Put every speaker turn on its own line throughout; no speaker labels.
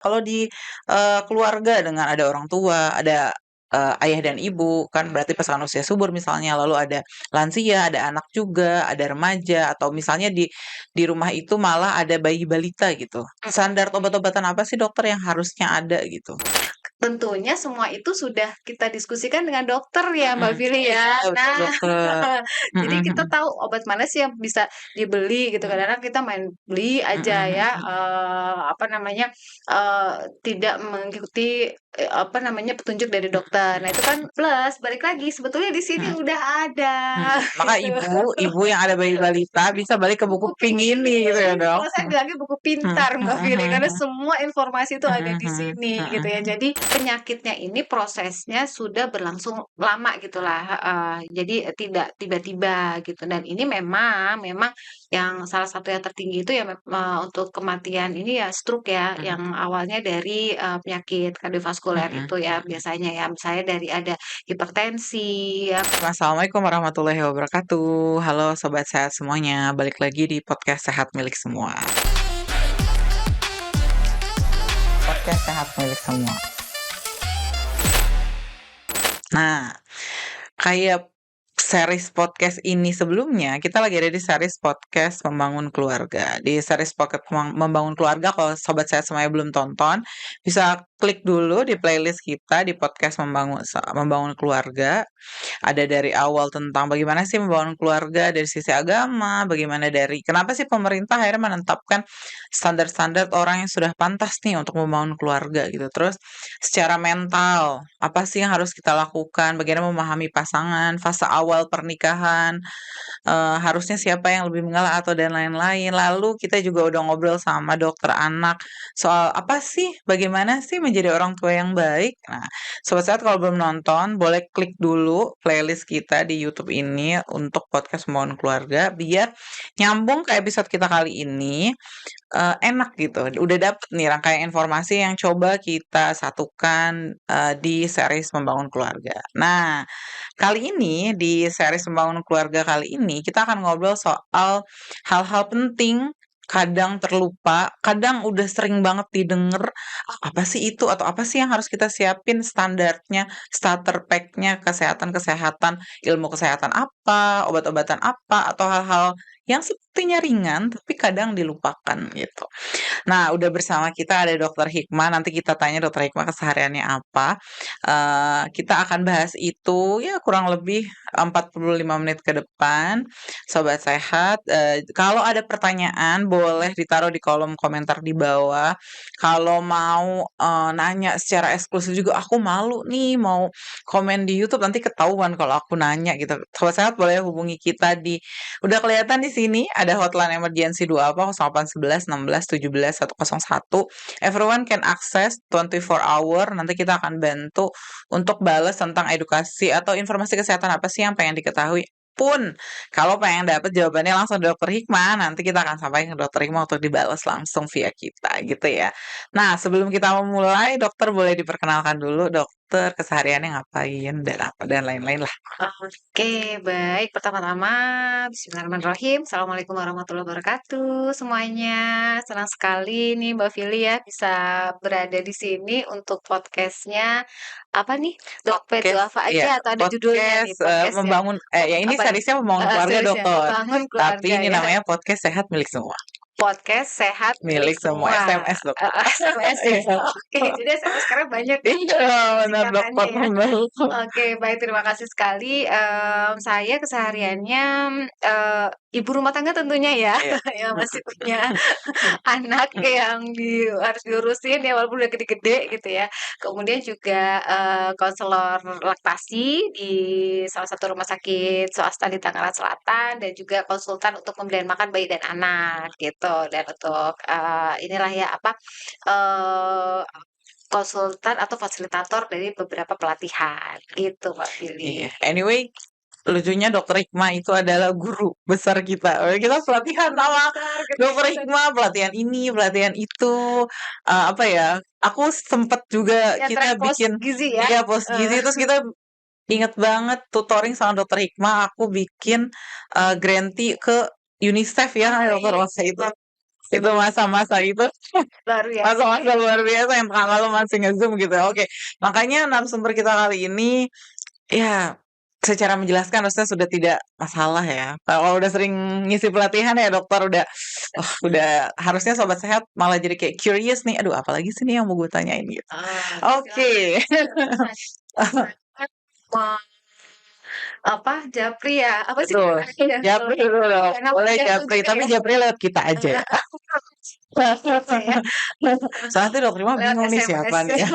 Kalau di, keluarga dengan ada orang tua, ada, ayah dan ibu, kan berarti pasangan usia subur misalnya, lalu ada lansia, ada anak juga, ada remaja, atau misalnya di rumah itu malah ada bayi balita gitu. Standar obat-obatan apa sih dokter yang harusnya ada gitu?
Tentunya semua itu sudah kita diskusikan dengan dokter ya, Mbak
Mhm.
Vili ya.
Iya betul
Nah,
dokter. Mhm
jadi kita
mhm.
tahu obat mana sih yang bisa dibeli gitu.
Mhm.
Kadang-kadang kita main beli aja
Mhm
ya,
mhm.
apa namanya, tidak mengikuti, apa namanya, petunjuk dari
Mhm
dokter. Nah
mhm.
itu kan plus, balik lagi sebetulnya di sini
Mhm.
udah ada
Maka
gitu.
ibu yang ada bayi balita bisa balik ke buku
Buku
pink ini gitu ya,
pintar,
Dok?
kalau saya bilangnya buku
Mhm
pintar Mbak
mhm
Viri,
mhm
karena
mhm.
semua informasi itu ada
Mhm
di
mhm.
sini gitu
Mhm
ya.
mhm.
Jadi penyakitnya ini prosesnya sudah berlangsung lama gitulah, heeh. Jadi tidak tiba-tiba gitu dan ini memang memang yang salah satu yang tertinggi itu ya untuk kematian ini ya stroke ya,
Mhm.
yang awalnya dari, penyakit kardiovaskuler
Mhm
itu ya
mhm.
biasanya ya, misalnya dari ada hipertensi ya.
Assalamualaikum warahmatullahi wabarakatuh. Halo sobat sehat semuanya, balik lagi di podcast Sehat Milik Semua. Podcast Sehat Milik Semua. Nah, kayak series podcast ini sebelumnya, kita lagi ada di series podcast Membangun Keluarga. Di series podcast Membangun Keluarga, kalau sobat saya semuanya belum tonton, bisa klik dulu di playlist kita di podcast Membangun Keluarga. Ada dari awal tentang bagaimana sih membangun keluarga dari sisi agama, bagaimana dari kenapa sih pemerintah akhirnya menetapkan standar-standar orang yang sudah pantas nih untuk membangun keluarga gitu. Terus secara mental, apa sih yang harus kita lakukan, bagaimana memahami pasangan, fase awal pernikahan, harusnya siapa yang lebih mengalah atau dan lain-lain. Lalu kita juga udah ngobrol sama dokter anak soal apa sih, bagaimana sih menjadi orang tua yang baik. Nah, sobat Sehat kalau belum nonton, boleh klik dulu playlist kita di YouTube ini untuk podcast Membangun Keluarga biar nyambung ke episode kita kali ini, enak gitu. Udah dapet nih rangkaian informasi yang coba kita satukan, di series Membangun Keluarga. Nah, kali ini di series Membangun Keluarga kali ini kita akan ngobrol soal hal-hal penting, kadang terlupa, kadang udah sering banget didengar, "Ah, apa sih itu?" Atau "Apa sih yang harus kita siapin standarnya, starter pack-nya, kesehatan-kesehatan, ilmu kesehatan apa, obat-obatan apa, atau hal-hal yang sepertinya ringan tapi kadang dilupakan," gitu. Nah, udah bersama kita ada Dokter Hikmah, nanti kita tanya Dokter Hikmah kesehariannya apa. Kita akan bahas itu ya kurang lebih 45 menit ke depan. Sobat Sehat, kalau ada pertanyaan boleh ditaruh di kolom komentar di bawah. Kalau mau, nanya secara eksklusif juga, "Aku malu nih mau komen di YouTube, nanti ketahuan kalau aku nanya," gitu. Sobat Sehat boleh hubungi kita di udah kelihatan di sini ada hotline emergency 28 0811 16 17 101. Everyone can access 24 hour. Nanti kita akan bantu untuk balas tentang edukasi atau informasi kesehatan apa sih yang pengen diketahui. Pun kalau pengen dapat jawabannya langsung dari Dokter Hikmah, nanti kita akan sampaikan ke Dokter Hikmah untuk dibalas langsung via kita gitu ya. Nah, sebelum kita memulai, dokter boleh diperkenalkan dulu dokter kesehariannya ngapain dan apa dan lain-lain lah.
Oke, baik. Pertama-tama, bismillahirrahmanirrahim. Assalamualaikum warahmatullahi wabarakatuh semuanya. Senang sekali nih Mbak Vili ya bisa berada di sini untuk podcastnya apa nih? Dompet
Podcast
Duafa
iya,
aja atau ada judulnya nih
podcast,
podcastnya?
membangun ya ini
Apa nih?
seriesnya membangun keluarga,
Seriesnya
dokter.
Membangun
Tapi
Keluarga
ini
ya.
namanya podcast sehat milik semua.
Podcast sehat milik
Milik semua,
semua.
SMS, dokter.
SMS ya.
Iya.
Oke, jadi SMS sekarang banyak nih
Iya, benar,
singkatannya
dokter,
ya.
benar.
Oke, baik terima kasih sekali, saya kesehariannya, ibu rumah tangga tentunya ya,
Iya.
yang
Mhm
masih punya anak
mhm.
yang harus diurusin ya walaupun udah gede-gede gitu ya. Kemudian juga, konselor laktasi di salah satu rumah sakit swasta di Tangerang Selatan dan juga konsultan untuk pemberian makan bayi dan anak gitu. Dan untuk, inilah ya apa, eee, konsultan atau fasilitator dari beberapa pelatihan gitu Mbak
Iya,
Vili.
anyway, lucunya Dokter Hikmah itu adalah guru besar kita. Kita pelatihan sama
Besar gitu.
Dokter Hikmah, pelatihan ini, pelatihan itu, apa ya, aku sempet juga
Ya
kita
track post
bikin
gizi ya,
iya, post gizi,
heeh.
terus kita inget banget tutoring sama Dokter Hikmah, aku bikin, green tea ke UNICEF ya,
Oh
dokter
iya,
waktu itu. Itu masa-masa itu
Luar biasa.
masa-masa luar biasa yang tengah malam masih nge-Zoom gitu ya. Oke, makanya narasumber kita kali ini ya secara menjelaskan harusnya sudah tidak masalah ya. Kalau udah sering ngisi pelatihan ya dokter udah harusnya sobat sehat malah jadi kayak curious nih. Aduh, apalagi sih nih yang mau gue tanyain gitu.
Silakan.
Oke.
Mau apa Japri ya? Apa sih
Betul.
namanya?
Japri dulu dong.
Nama
Boleh
panjang tuh
Japri,
juga
tapi
ya.
Japri lewat kita aja ya.
Gitu ya.
Soalnya tuh dokter mah
Lewat
bingung nih
SMS
siapa nih ya.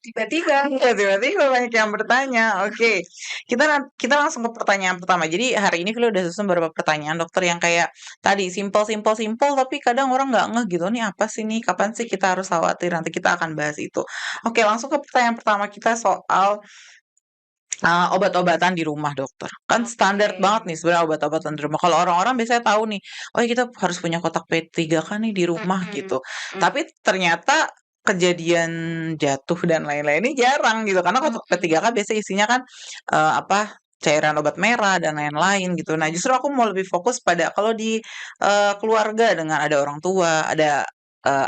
tiba-tiba.
Iya, tiba-tiba banyak yang bertanya. Oke, kita langsung ke pertanyaan pertama. Jadi hari ini Vilo udah susun beberapa pertanyaan dokter yang kayak tadi simpel simpel simpel, tapi kadang orang nggak ngeh gitu nih apa sih nih, kapan sih kita harus khawatir. Nanti kita akan bahas itu. Oke, langsung ke pertanyaan pertama kita soal obat-obatan di rumah dokter. Kan standar
Oke.
banget nih sebenarnya obat-obatan di rumah. Kalau orang-orang biasanya tahu nih, oh ya kita harus punya kotak P3K nih di rumah
Mm-mm.
gitu. Tapi ternyata kejadian jatuh dan lain-lain ini jarang gitu. Karena kotak
Mm-mm.
P3K biasanya isinya kan apa cairan obat merah dan lain-lain gitu. Nah, justru aku mau lebih fokus pada kalau di keluarga dengan ada orang tua, ada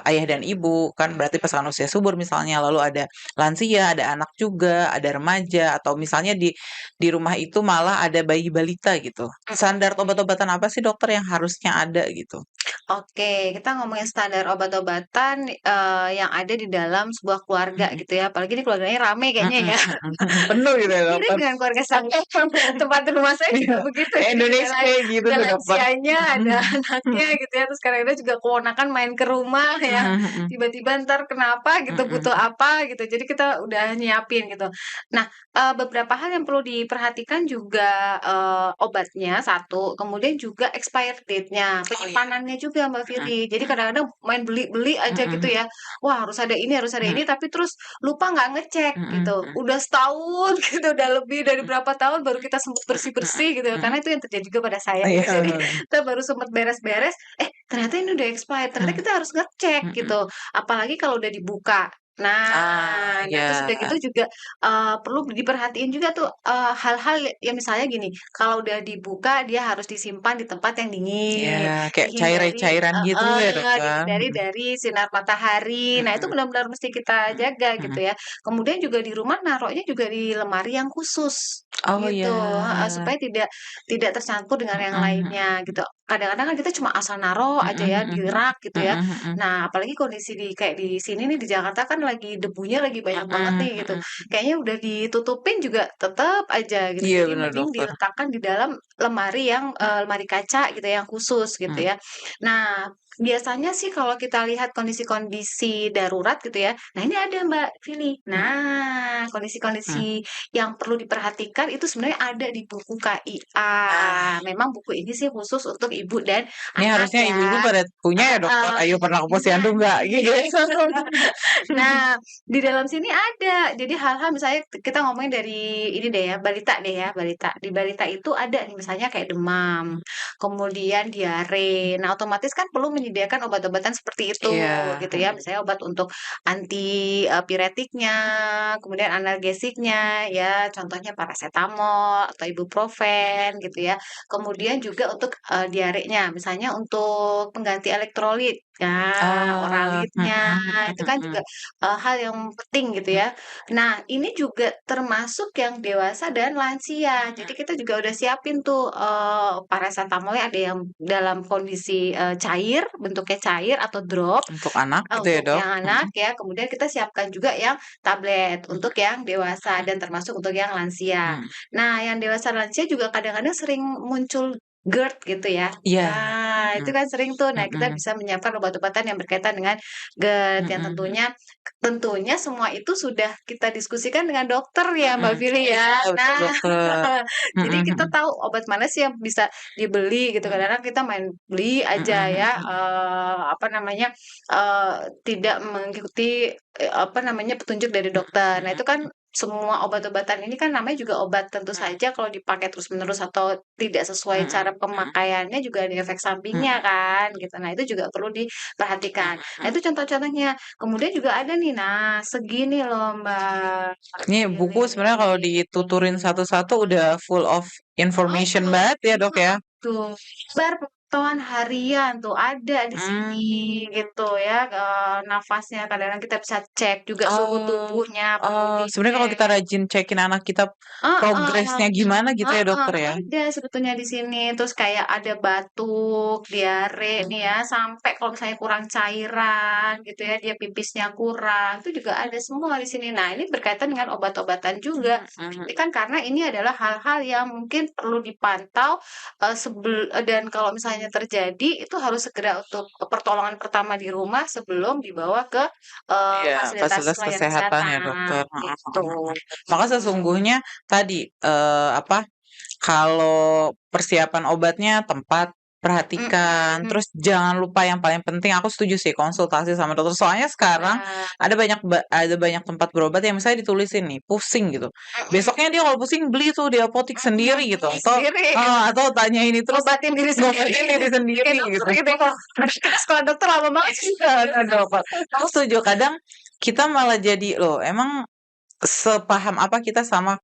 ayah dan ibu kan berarti pasangan usia subur misalnya, lalu ada lansia, ada anak juga, ada remaja, atau misalnya di rumah itu malah ada bayi balita gitu. Standar obat-obatan apa sih dokter yang harusnya ada gitu?
Oke, kita ngomongin standar obat-obatan, yang ada di dalam sebuah keluarga
Mhm,
gitu ya, apalagi ini keluarganya rame
mhm,
kayaknya ya.
mhm, mhm. Penuh gitu ya
Mirip
dokter?
dengan keluarga saya, tempat rumah saya
Iya,
juga begitu, jadi
Indonesia kayak gitu
ada
tuh dokter.
lansianya, ada
Mhm,
anaknya
mhm,
gitu ya, terus kadang-kadang juga keponakan main ke rumah ya,
mhm, mhm,
tiba-tiba entar kenapa gitu, butuh
mhm,
apa gitu, jadi kita udah nyiapin gitu. Nah, beberapa hal yang perlu diperhatikan juga, obatnya satu, kemudian juga expired date-nya,
oh iya,
penyimpanannya juga Mbak
mhm,
Fitri. Jadi kadang-kadang main beli-beli aja gitu
mhm,
ya, wah harus ada
mhm,
ini, tapi terus lupa nggak ngecek
mhm,
gitu.
mhm,
Udah setahun gitu, udah lebih dari
mhm,
berapa tahun baru kita sempet
mhm,
bersih-bersih gitu,
mhm,
karena itu yang terjadi juga pada saya
iya,
gitu. Jadi kita baru sempet beres-beres, ternyata ini udah expired, ternyata
mhm,
kita harus ngecek
mhm.
gitu. Apalagi kalau udah dibuka.
Ah,
Nah terus udah
ya.
gitu juga, perlu diperhatiin juga tuh, hal-hal yang misalnya gini, kalau udah dibuka dia harus disimpan di tempat yang
Ya,
dingin,
kayak cairan-cairan gitu ya, dokter?
dihindari
Mhm,
dari sinar matahari. Nah, itu
mhm,
benar-benar mesti kita
mhm,
jaga gitu
mhm.
ya. Kemudian juga di rumah naruhnya juga di lemari yang khusus
Oh,
gitu, heeh,
ya.
supaya tidak tidak tercampur dengan yang
Mhm, mhm,
lainnya gitu. Kadang-kadang kan kita cuma asal naruh aja
mhm,
ya di
mhm,
rak gitu ya.
mhm, mhm,
Nah, apalagi kondisi di kayak di sini nih di Jakarta kan lagi debunya lagi banyak banget
mhm,
nih gitu.
mhm.
Kayaknya udah ditutupin juga tetap aja gitu.
Iya
Jadi
bener,
mending
dokter.
diletakkan di dalam lemari yang, lemari kaca gitu ya, yang khusus gitu
Mhm,
ya. Nah, biasanya sih kalau kita lihat kondisi-kondisi darurat gitu ya, nah ini ada Mbak Vili.
mhm,
Nah,
mhm.
kondisi-kondisi yang perlu diperhatikan itu sebenarnya ada di buku KIA.
Nah,
Memang buku ini sih khusus untuk ibu dan
ini
anak
harusnya ibu-ibu
ya.
pada punya ya, dokter?
Heeh,
Ayo pernah ke posyandu nggak? Gitu ya.
nah, di dalam sini ada. Jadi hal-hal misalnya kita ngomongin dari ini deh ya, balita deh ya, balita. Di balita itu ada nih misalnya kayak demam, kemudian diare. Nah, otomatis kan perlu menyediakan obat-obatan seperti itu
Iya,
gitu ya.
mhm,
Misalnya obat untuk anti piretiknya, kemudian analgesiknya ya, contohnya paracetamol atau ibuprofen gitu ya. Kemudian juga untuk diarenya, misalnya untuk pengganti elektrolit. Ya,
oh, mhm,
oralitnya itu
mhm,
kan juga,
mhm,
hal yang penting gitu
mhm,
ya. Nah, ini juga termasuk yang dewasa dan lansia. Jadi
mhm.
kita juga udah siapin tuh, parasetamolnya ada yang dalam kondisi, cair, bentuknya cair atau drop,
Untuk anak gitu ya,
untuk
Dok?
yang anak
Mhm,
ya, kemudian kita siapkan juga yang tablet
mhm,
untuk yang dewasa
mhm,
dan termasuk untuk yang lansia.
mhm.
Nah, yang dewasa lansia juga kadang-kadang sering muncul GERD gitu ya.
Iya,
Nah, itu
mhm,
kan sering tuh. Nah, kita
mhm,
bisa menyiapkan obat-obatan yang berkaitan dengan GERD yang
mhm, mhm,
tentunya tentunya semua itu sudah kita diskusikan dengan dokter ya, Mbak
mhm.
Vili
Iya,
ya.
betul,
Nah,
dokter.
jadi
Mhm,
kita
mhm,
tahu obat mana sih yang bisa dibeli gitu.
mhm,
Kadang-kadang kita main beli aja
mhm,
ya,
mhm,
apa namanya, tidak mengikuti, apa namanya, petunjuk dari
mhm,
dokter. Nah,
mhm,
itu kan semua obat-obatan ini kan namanya juga obat, tentu
mhm,
saja kalau dipakai terus-menerus atau tidak sesuai
mhm,
cara
mhm,
pemakaiannya juga ada efek
mhm,
sampingnya kan, gitu. Nah, itu juga perlu diperhatikan.
mhm,
Nah,
mhm.
itu contoh-contohnya. Kemudian juga ada nih, nah segini loh Mbak
Ini buku sebenarnya kalau
Vili.
dituturin satu-satu udah full of information
Mhm,
banget ya, Dok, ya?
tuh. Sabar pemantauan harian tuh ada di sini
Mmm.
gitu ya, nafasnya kadang-kadang kita bisa cek juga suhu
Oh
tubuhnya perlu
oh, sebenarnya kalau kita
dicek.
rajin cekin anak kita
Heeh,
progresnya gimana gitu ya,
heeh,
dokter ya?
ada sebetulnya di sini. Terus kayak ada batuk, diare nih ya,
Mhm,
sampai kalau misalnya kurang cairan gitu ya, dia pipisnya kurang, itu juga ada semua di sini. Nah, ini berkaitan dengan obat-obatan juga.
mhm
Ini
mhm.
kan karena ini adalah hal-hal yang mungkin perlu dipantau, dan kalau misalnya terjadi, itu harus segera untuk pertolongan pertama di rumah sebelum dibawa ke,
Iya,
fasilitas
fasilitas
pelayanan
kesehatan ya,
kesehatan,
dokter, heeh
gitu.
heeh heeh. Maka sesungguhnya tadi, apa, kalau persiapan obatnya tepat, perhatikan,
Mhm.
terus jangan lupa yang paling penting aku setuju sih konsultasi sama dokter. Soalnya sekarang
Nah,
ada banyak tempat berobat yang misalnya ditulisin nih, pusing gitu.
mhm,
Besoknya dia kalau pusing beli tuh di apotik sendiri gitu
beli
atau
sendiri,
atau tanya ini terus
ngobatin diri sendiri,
ngobatin diri
bikin
sendiri
dokter
gitu.
ini kok ke sekolah dokter lama banget sih.
Dokter. Aku setuju, kadang kita malah jadi, loh emang sepaham apa kita sama,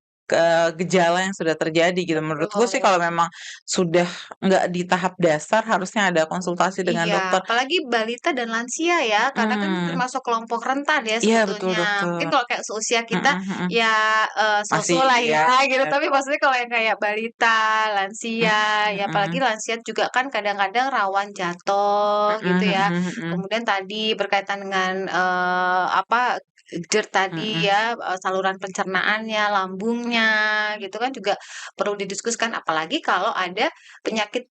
gejala yang sudah terjadi gitu. Menurutku sih
Betul.
kalau memang sudah nggak di tahap dasar harusnya ada konsultasi dengan
Iya,
dokter.
apalagi balita dan lansia ya, karena kan
Mhm,
termasuk kelompok rentan ya
iya betul
sebetulnya. Mungkin
dokter,
kalau kayak seusia kita
mhm mhm,
ya,
masih
so-so lah
ya
ya gitu,
ya
tapi
dok,
maksudnya kalau yang kayak balita, lansia, ya
mhm
apalagi
mhm,
lansia juga kan kadang-kadang rawan jatuh gitu
mhm
ya.
mhm mhm,
Kemudian tadi berkaitan dengan, apa, GERD tadi
mhm,
ya, saluran pencernaannya, lambungnya gitu kan juga perlu didiskusikan, apalagi kalau ada penyakit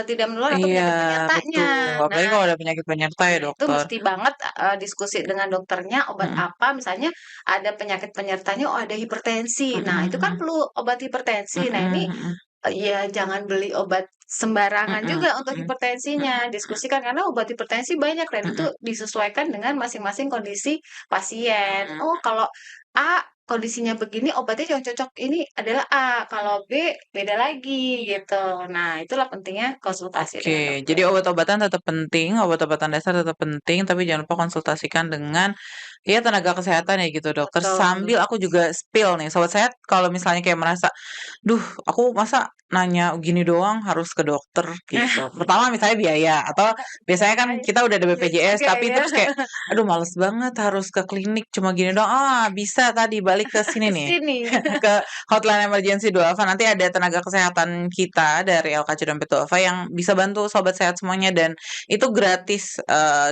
tidak menular atau
iya
penyakit
betul,
penyertanya.
apalagi kalau ada penyakit penyerta ya
Nah, itu
dokter,
mesti banget, diskusi dengan dokternya obat
mhm,
apa, misalnya ada penyakit penyertanya, oh ada hipertensi.
mhm
Nah, itu kan
mhm,
perlu obat hipertensi. Nah,
mhm
ini,
mhm,
ya jangan beli obat sembarangan
mhm
juga untuk
mhm,
hipertensinya, diskusikan karena obat hipertensi banyak dan itu
mhm
disesuaikan dengan masing-masing kondisi pasien.
mhm,
Oh, kalau A kondisinya begini, obatnya yang cocok ini adalah A, kalau B beda lagi gitu. Nah, itulah pentingnya konsultasi dengan
oke, jadi
dokter.
obat-obatan tetap penting, obat-obatan dasar tetap penting, tapi jangan lupa konsultasikan dengan ya tenaga kesehatan ya gitu dokter.
Betul.
Sambil aku juga spill nih, sobat saya kalau misalnya kayak merasa, duh aku masa nanya gini doang harus ke dokter gitu. Pertama misalnya biaya, atau biasanya kan
Iya,
kita udah ada
iya
BPJS,
juga
tapi
ya,
terus kayak, aduh males banget harus ke klinik cuma gini doang. Ah bisa tadi balik ke sini
ke
nih,
sini.
ke hotline emergency Duafa, nanti ada tenaga kesehatan kita dari LKC Dompet Duafa yang bisa bantu sobat sehat semuanya dan itu gratis,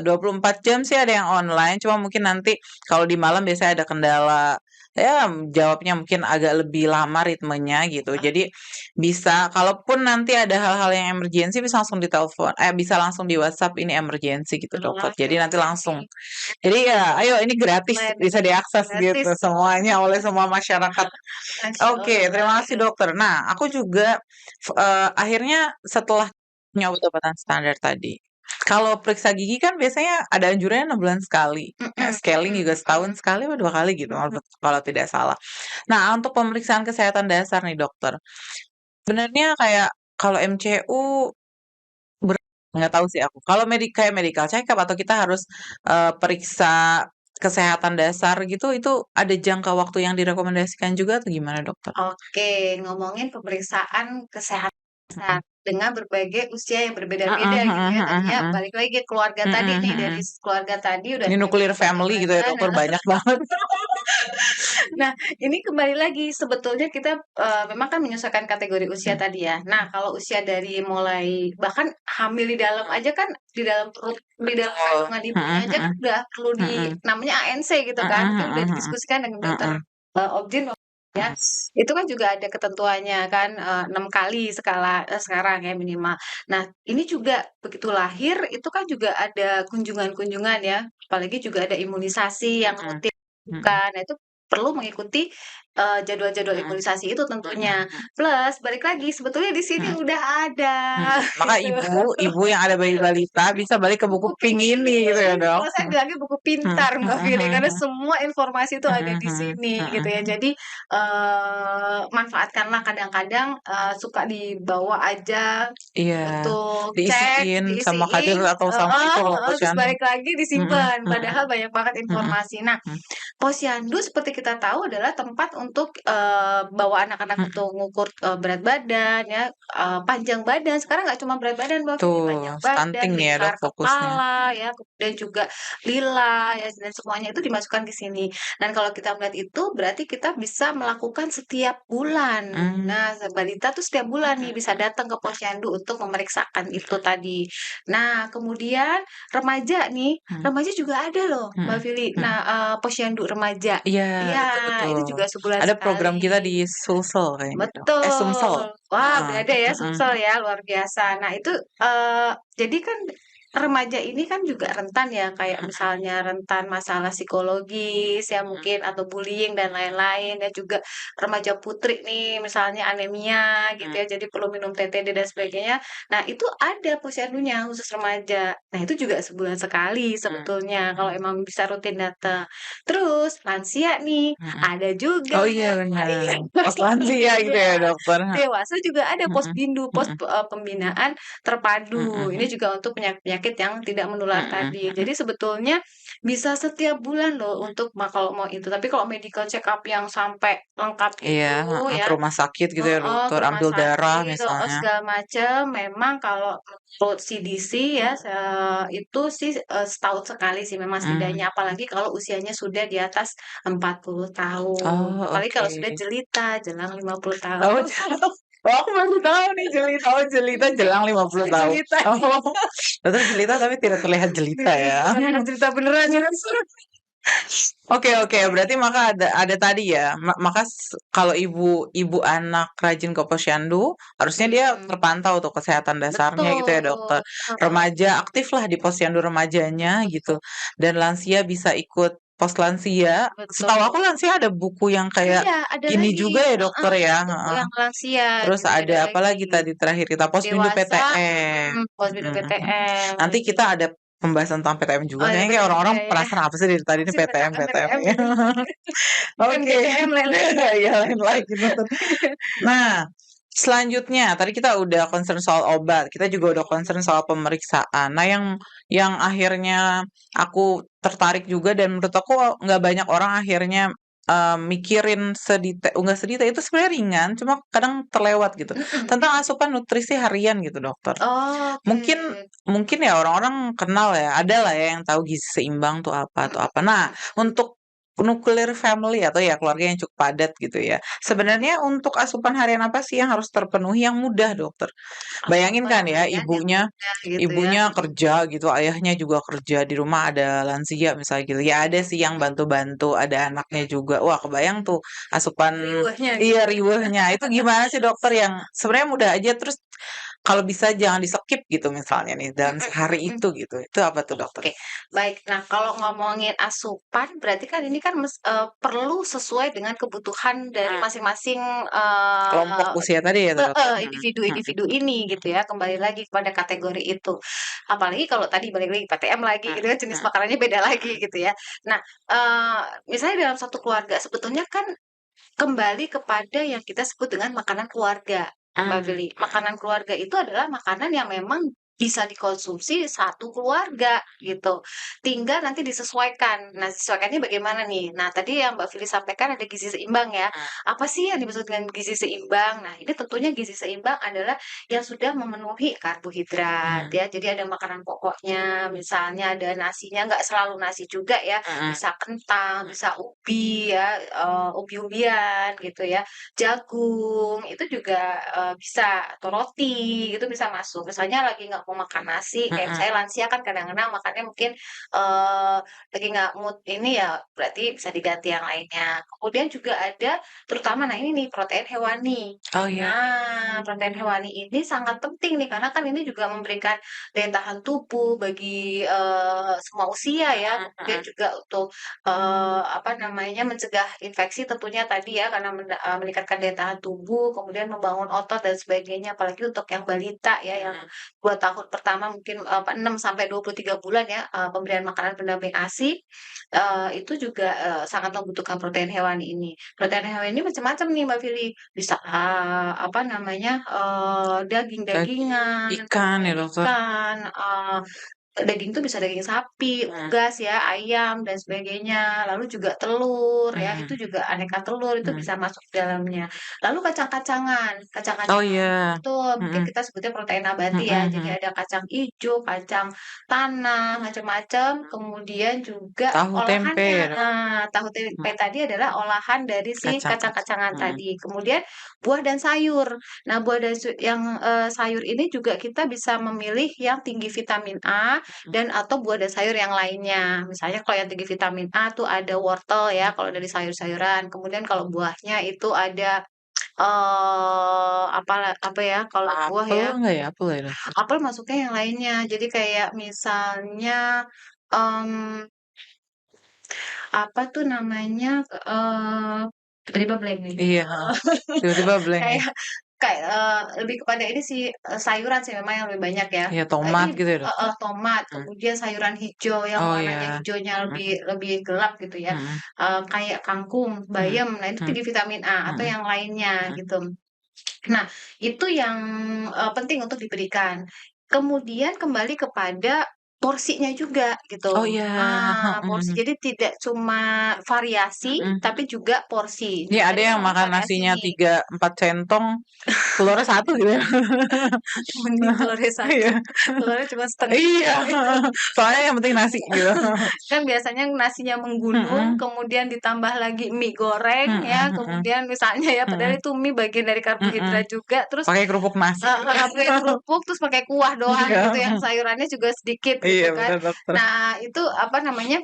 24 jam sih ada yang online, cuma mungkin nanti kalau di malam biasanya ada kendala, ya jawabnya mungkin agak lebih lama ritmenya gitu. Jadi bisa kalaupun nanti ada hal-hal yang emergency bisa langsung ditelepon bisa langsung di WhatsApp, "Ini emergency," gitu dokter.
Oke
Jadi nanti
oke,
langsung
sip.
jadi ya ayo ini gratis,
Layanan
bisa diakses gitu
gratis.
semuanya oleh semua masyarakat.
Masya
Oke,
Allah.
terima kasih dokter. Nah, aku juga akhirnya setelah punya obat-obatan standar tadi, kalau periksa gigi kan biasanya ada anjurannya 6 bulan sekali,
Mhm
scaling
mhm
juga setahun
mhm
sekali atau 2 kali gitu
mhm.
kalau tidak salah. Nah, untuk pemeriksaan kesehatan dasar nih dokter, sebenarnya kayak kalau MCU ber nggak tahu sih aku. Kalau kayak medical check up atau kita harus, periksa kesehatan dasar gitu, itu ada jangka waktu yang direkomendasikan juga atau gimana dokter?
Oke, ngomongin pemeriksaan kesehatan
Mhm.
dengan berbagai usia yang berbeda-beda
Heeh
gitu
heeh
ya.
heeh
Tadinya
heeh.
balik lagi ke keluarga tadi
Mhm
nih, dari
mhm.
keluarga tadi udah
Ini
tanya
nuclear family gitu
bagaimana.
ya dokter,
Nah
banyak banget.
Nah, ini kembali lagi sebetulnya kita, memang kan menyesuaikan kategori usia
Mhm.
tadi ya. Nah, kalau usia dari mulai bahkan hamil di dalam aja kan, di dalam perut di dalam
Betul.
kandungan ibunya
Mhm
aja kan
mhm.
udah perlu
Mhm.
namanya ANC gitu kan,
Mhm
itu udah
mhm mhm.
didiskusikan dengan dokter,
Mhm.
obgyn ya.
Mhm.
Itu kan juga ada ketentuannya kan, 6 kali sekarang ya minimal. Nah, ini juga begitu lahir itu kan juga ada kunjungan-kunjungan ya, apalagi juga ada imunisasi yang
Mhm.
rutin
Mhm.
dilakukan. Nah, itu perlu mengikuti, jadwal-jadwal
Mhm.
imunisasi itu
Mhm
tentunya.
mhm.
Plus balik lagi sebetulnya di sini
Mhm.
udah ada
Mhm. Maka
gitu.
ibu yang ada bayi balita bisa balik ke buku
Buku
pink
pink
ini gitu ya,
ini,
Dok?
kalau saya bilangnya buku
Mhm.
pintar Mbak
Mhm
Viri,
mhm
karena
mhm.
semua informasi itu ada
Mhm
di
mhm.
sini gitu
Mhm
ya.
mhm.
Jadi, manfaatkanlah kadang-kadang, suka dibawa aja
Iya,
untuk cek,
diisiin sama kader
diisiin
atau sama
heeh
itu loh,
heeh, terus
posyandu.
balik lagi
Mhm
disimpan,
mhm.
padahal banyak banget
Mhm
informasi. Nah,
mhm.
posyandu seperti kita tahu adalah tempat untuk, bawa anak-anak
Mhm.
untuk ngukur, berat badan ya, panjang badan. Sekarang nggak cuma berat badan, Mbak, Vili, panjang
Tuh,
badan,
stunting nih ya,
lingkar
Dok, fokusnya.
kepala ya, kemudian juga lila ya, dan semuanya itu dimasukkan ke sini. Dan kalau kita melihat itu, berarti kita bisa melakukan setiap bulan.
Mmm,
Nah, balita tuh setiap bulan nih
mhm
bisa datang ke posyandu untuk memeriksakan itu tadi. Nah, kemudian remaja nih,
mhm
remaja juga ada loh, Mbak
mhm
Vili. Nah,
mhm.
posyandu remaja.
Iya,
Iya,
betul
itu
betul.
juga sebulan
Ada
sekali.
program kita di Sulsel kayaknya, Dok. Sumsel.
Betul. Wah,
Heeh,
udah ada ya
mhm
Sumsel ya, luar biasa. Nah, itu, jadi kan remaja ini kan juga rentan ya, kayak
mhm
misalnya rentan masalah psikologis ya
mhm
mungkin atau bullying dan lain-lain, dan juga remaja putri nih misalnya anemia gitu
mhm
ya, jadi perlu minum TTD dan sebagainya. Nah, itu ada posyandunya khusus remaja. Nah, itu juga sebulan sekali
mhm
sebetulnya kalau
mhm
emang bisa rutin datang. Terus lansia nih,
mhm.
ada juga.
Oh iya benar,
Iya.
pos lansia gitu ya,
Iya.
dokter?
Dewasa juga ada
Mhm
Posbindu,
mhm
pembinaan terpadu. Ini
mhm
juga untuk penyakit-penyakit yang tidak menular
mhm
tadi.
mhm.
Jadi sebetulnya bisa setiap bulan loh untuk kalau mau itu. Tapi kalau medical check up yang sampai lengkap
Iya,
itu
heeh, ke
ya,
rumah sakit gitu ya,
heeh, ke
dokter,
rumah
ambil darah
sakit, heeh,
misalnya.
segala macam. Memang kalau menurut CDC ya, itu sih, setahun sekali sih memang
Mmm,
setidaknya. Apalagi kalau usianya sudah di atas 40 tahun.
oh
Apalagi
oke.
kalau sudah jelita, jelang 50 tahun.
Oh oh aku baru tahu nih jelita, oh jelita jelang 50 tahun.
Jelita.
Oh, dokter jelita tapi tidak terlihat jelita ya.
Beneran cerita beneran ya.
Oke oke, berarti maka ada tadi ya, maka kalau ibu anak rajin ke posyandu, harusnya dia
Mhm,
terpantau tuh kesehatan dasarnya gitu ya, dokter.
betul, heeh,
Remaja aktiflah di posyandu remajanya gitu, dan lansia bisa ikut pos lansia. Setahu
betul.
aku lansia ada buku yang kayak
Iya, ada
ini
lagi,
juga ya,
heeh,
dokter ya?
untuk
Heeh.
yang lansia
Terus
juga ada
ada apa
lagi.
lagi tadi terakhir kita, Posbindu
Dewasa,
PTM.
pos minum
Mhm mhm.
PTM.
Nanti kita ada pembahasan tentang PTM juga,
Oh ya
kayaknya kayak
PTM,
orang-orang
iya iya.
penasaran apa sih dari tadi
Apa
ini
sih
PTM
PTM
PTM
PTM
ya.
gitu.
Oke.
PTM lain-lain.
Iya, lain lagi nonton. Nah, selanjutnya tadi kita udah concern soal obat, kita juga udah concern soal pemeriksaan. Nah, yang akhirnya aku tertarik juga dan menurut aku nggak banyak orang akhirnya, mikirin nggak sedetail itu sebenarnya ringan, cuma kadang terlewat gitu,
Mhm.
tentang asupan nutrisi harian gitu, Dokter.
Oke.
Mungkin mungkin ya orang-orang kenal ya, ada lah ya yang tahu gizi seimbang tuh apa
Mhm
tuh apa. Nah,
mhm
untuk nuclear family atau ya keluarga yang cukup padat gitu ya.
mhm.
Sebenarnya untuk asupan harian apa sih yang harus terpenuhi yang mudah, Dokter? Bayangin
Asupan
kan ya
harian yang
ibunya
mudah gitu ya.
ibunya
Mhm
kerja gitu, ayahnya juga kerja, di rumah ada lansia misalnya gitu. Ya ada sih yang
mhm.
bantu-bantu, ada anaknya juga. Wah, kebayang tuh asupan
Riweuhnya
iya
gitu ya.
riweuhnya. Itu gimana sih, Dokter, yang sebenarnya mudah aja terus kalau bisa jangan di-skip gitu misalnya nih dalam
Mhm
sehari
mhm.
itu gitu. Itu apa tuh, Dokter?
Oke, baik. Nah, kalau ngomongin asupan, berarti kan ini kan perlu sesuai dengan kebutuhan dari
Mmm,
masing-masing,
kelompok usia tadi ya tuh, Dokter?
heeh,
Mhm mhm
individu-individu ini gitu ya, kembali lagi kepada kategori itu. Apalagi kalau tadi balik lagi PTM lagi
mhm
gitu ya, jenis
mhm
makanannya beda lagi
mhm
gitu ya. Nah, misalnya dalam satu keluarga sebetulnya kan kembali kepada yang kita sebut dengan makanan keluarga, Mbak
mhm
Vili.
mhm
Makanan keluarga itu adalah makanan yang memang bisa dikonsumsi satu keluarga gitu. Tinggal nanti disesuaikan. Nah, sesuaikannya bagaimana nih? Nah, tadi yang Mbak Vili sampaikan ada gizi seimbang ya.
mhm
Apa sih yang dimaksud dengan gizi seimbang? Nah, ini tentunya gizi seimbang adalah yang sudah memenuhi karbohidrat
mhm
ya. Jadi ada makanan pokoknya, misalnya ada nasinya, nggak selalu nasi juga ya,
mhm
bisa kentang,
mhm
bisa ubi ya, ubi-ubian gitu ya, jagung itu juga, bisa atau roti itu bisa masuk. Misalnya lagi nggak mau makan nasi, kayak
mhm
misalnya lansia kan kadang-kadang makannya mungkin, lagi nggak mood ini ya berarti bisa diganti yang lainnya. Kemudian juga ada terutama nah ini nih protein hewani.
oh iya,
Nah, protein hewani ini sangat penting nih karena kan ini juga memberikan daya tahan tubuh bagi, semua usia ya,
mhm
kemudian
mhm
juga untuk, apa namanya, mencegah infeksi tentunya tadi ya karena meningkatkan daya tahan tubuh, kemudian membangun otot dan sebagainya. Apalagi untuk yang balita ya yang
mhm
2 tahun pertama mungkin, 6 sampai 23 bulan ya, pemberian makanan pendamping ASI, itu juga, sangat membutuhkan protein hewani ini. Protein hewani ini macam-macam nih Mbak Vili, bisa, apa namanya,
daging
daging-dagingan,
ikan ya, Dokter?
ikan, daging tuh bisa daging sapi,
Mhm,
unggas ya, ayam dan sebagainya. Lalu juga telur ya, itu
mhm,
juga aneka telur itu
mhm.
bisa masuk di dalamnya. Lalu kacang-kacangan,
Oh
kacang-kacangan
iya,
itu mungkin
mhm,
kita sebutnya protein nabati
mhm,
ya. Jadi
mhm.
ada kacang ijo, kacang tanah, macam-macam. Kemudian juga
Tahu tempe
olahannya,
ya, Dok?
tahu
Mhm,
tempe tadi adalah olahan dari si
kacang-kacang,
kacang-kacangan
mhm,
tadi. Kemudian buah dan sayur. Nah, buah dan yang sayur ini juga kita bisa memilih yang tinggi vitamin A
mhm,
dan atau buah dan sayur yang lainnya. Misalnya kalau yang tinggi vitamin A tuh ada wortel ya kalau dari sayur-sayuran. Kemudian kalau buahnya itu ada apa ya kalau buah
apel
ya,
enggak ya? Apel ya, Dokter?
apel masuknya yang lainnya. Jadi kayak misalnya, mmm, apa tuh namanya, tiba-tiba blank nih,
Iya, heeh, tiba-tiba blank ya?
kayak kayak, lebih kepada ini sih, sayuran sih memang yang lebih banyak ya.
Iya, tomat
Ini
gitu ya, Dokter?
tomat,
Mhm.
kemudian sayuran hijau yang
Oh
warnanya
iya,
hijaunya
mhm,
lebih lebih gelap gitu ya,
mhm,
kayak kangkung,
mhm,
bayam, nah itu
mhm,
tinggi vitamin A atau
mhm,
yang lainnya
mhm.
gitu. Nah, itu yang, penting untuk diberikan. Kemudian kembali kepada porsinya juga
Oh
gitu.
iya,
Porsi
mhm,
jadi tidak cuma variasi,
mhm,
tapi
mhm.
juga porsi.
Iya,
Nah,
ada
tadi kan
yang
Kakak
makan
variasi
nasinya
nih,
3 4 centong, telurnya 1 gitu ya.
mending telurnya
Iya,
1, telurnya cuma setengah
iya,
gitu.
soalnya yang penting nasi gitu.
Kan biasanya nasinya menggunung,
Mhm,
kemudian ditambah lagi mie goreng
mhm,
ya,
mhm,
kemudian misalnya ya, padahal
mhm,
itu mie bagian dari
mhm.
karbohidrat juga, terus
Pakai kerupuk nasi.
pakai kerupuk, terus pakai kuah doang
Iya,
gitu, yang sayurannya juga sedikit
iya
gitu kan.
bener, Dokter.
Nah, itu apa namanya,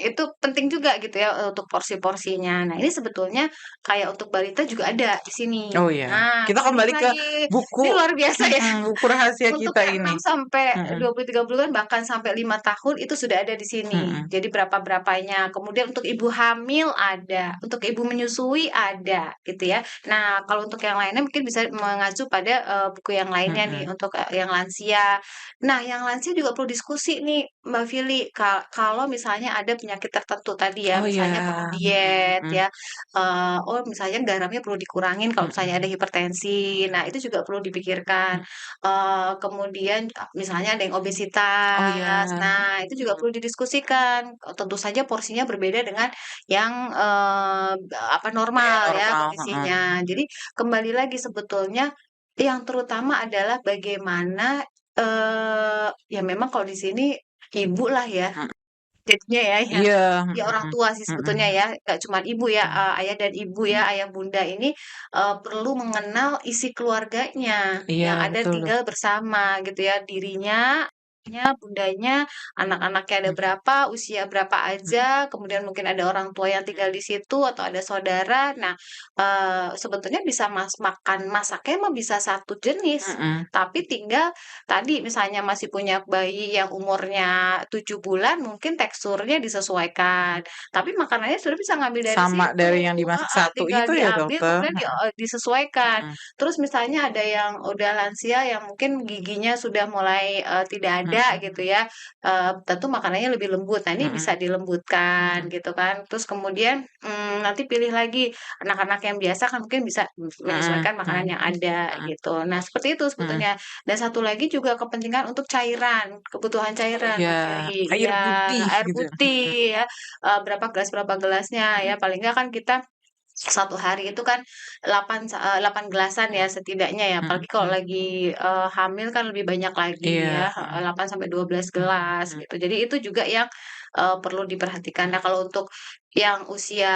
itu penting juga gitu ya, untuk porsi-porsinya. Nah, ini sebetulnya kayak untuk balita juga ada di sini.
Oh iya,
Nah,
kita
belum
kembali ke
lagi ini
buku
luar biasa ya.
buku rahasia
Untuk
kita
yang
ini.
6 sampai
Mhm,
20, 30-an bahkan sampai 5 tahun itu sudah ada di sini.
mhm,
Jadi berapa-berapanya. Kemudian untuk ibu hamil ada, untuk ibu menyusui ada, gitu ya. Nah, kalau untuk yang lainnya mungkin bisa mengacu pada, buku yang lainnya nih
mhm.
untuk, yang lansia. Nah, yang lansia juga perlu diskusi nih, Mbak Vili, kalau misalnya ada penyakit tertentu tadi ya,
Oh
misalnya perlu
iya,
diet
mhm,
ya, oh misalnya garamnya perlu dikurangin kalau misalnya ada
mhm,
hipertensi. Nah, itu juga perlu dipikirkan.
mhm.
Kemudian, misalnya ada yang
Oh iya,
obesitas. Nah, itu juga
mhm,
perlu didiskusikan. Tentu saja porsinya berbeda dengan yang,
kayak
normal ya
normal, heeh.
kondisinya. Jadi kembali lagi sebetulnya yang terutama adalah bagaimana, ya memang kalau di sini ibulah ya
Mhm,
jadinya ya yang
iya,
ya orang
mhm,
tua sih sebetulnya
mhm,
ya, nggak cuman ibu ya,
mhm.
ayah dan ibu ya, ayah bunda ini, perlu mengenal isi keluarganya
Iya
yang ada
betul, Dok.
tinggal bersama gitu ya, dirinya, bundanya, anak-anaknya ada
Mhm,
berapa, usia berapa
mhm,
aja, kemudian mungkin ada orang tua yang tinggal
mhm,
di situ atau ada saudara. Nah, sebetulnya bisa makan masaknya mah bisa satu jenis,
mhm,
tapi tinggal tadi misalnya masih punya bayi yang umurnya 7 bulan, mungkin teksturnya disesuaikan,
mhm.
tapi makanannya sudah bisa ngambil dari
Sama
situ,
dari yang dimasak satu
tinggal
itu ya,
diambil
Dokter?
kemudian
Heeh,
disesuaikan.
mhm,
Terus misalnya ada yang udah lansia yang mungkin giginya sudah mulai, tidak ada gitu
mhm,
ya, tentu makanannya lebih lembut. Nah, ini bisa
mhm,
dilembutkan
mhm,
gitu kan. Terus kemudian, nanti pilih lagi anak-anak yang biasa kan mungkin bisa
mhm,
menyesuaikan makanan
mhm,
yang ada
mhm,
gitu. Nah, seperti itu
mhm.
sebetulnya. Dan satu lagi juga kepentingan untuk cairan, kebutuhan
Oh
cairan,
iya,
Mbak Vili.
air
Iya,
putih
air
gitu ya?
putih ya, berapa gelasnya ya,
Mhm,
paling nggak kan kita satu hari itu kan 8 gelasan ya setidaknya ya,
mhm,
apalagi kalau
mhm.
lagi, hamil kan lebih banyak lagi
Iya,
ya,
heeh,
8 sampai 12 gelas
mhm,
gitu. Jadi itu juga yang, perlu diperhatikan. Nah, kalau untuk yang usia,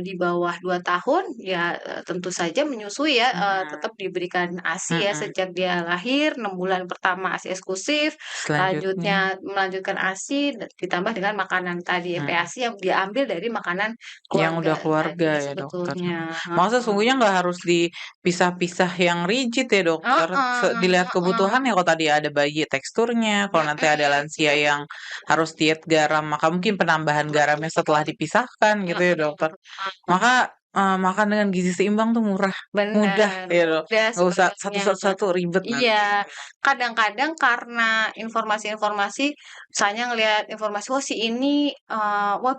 di bawah 2 tahun, ya, tentu saja menyusui ya,
mhm,
tetap diberikan ASI ya
mhm.
sejak dia lahir, 6 bulan pertama ASI eksklusif,
Selanjutnya,
melanjutkan ASI ditambah dengan makanan tadi,
mhm.
MPASI yang diambil dari makanan
Yang udah
keluarga
keluarga
tadi
ya, Dokter, heeh.
sebetulnya,
Maksudnya
heeh.
sesungguhnya nggak harus dipisah-pisah yang rigid ya, Dokter.
Heeh,
Dilihat
heeh,
kebutuhan ya, kalau tadi ada bayi teksturnya, kalau nanti ada
mhm,
lansia yang harus diet garam, maka mungkin penambahan garamnya setelah dipisahkan gitu ya, Dokter.
heeh,
Maka, makan dengan gizi seimbang tuh mudah
bener,
ya, Dok.
mudah
Nggak usah
sebetulnya.
satu-satu ribet
Iya,
nanti.
kadang-kadang karena informasi-informasi misalnya ngelihat informasi, "Wah, si ini, wah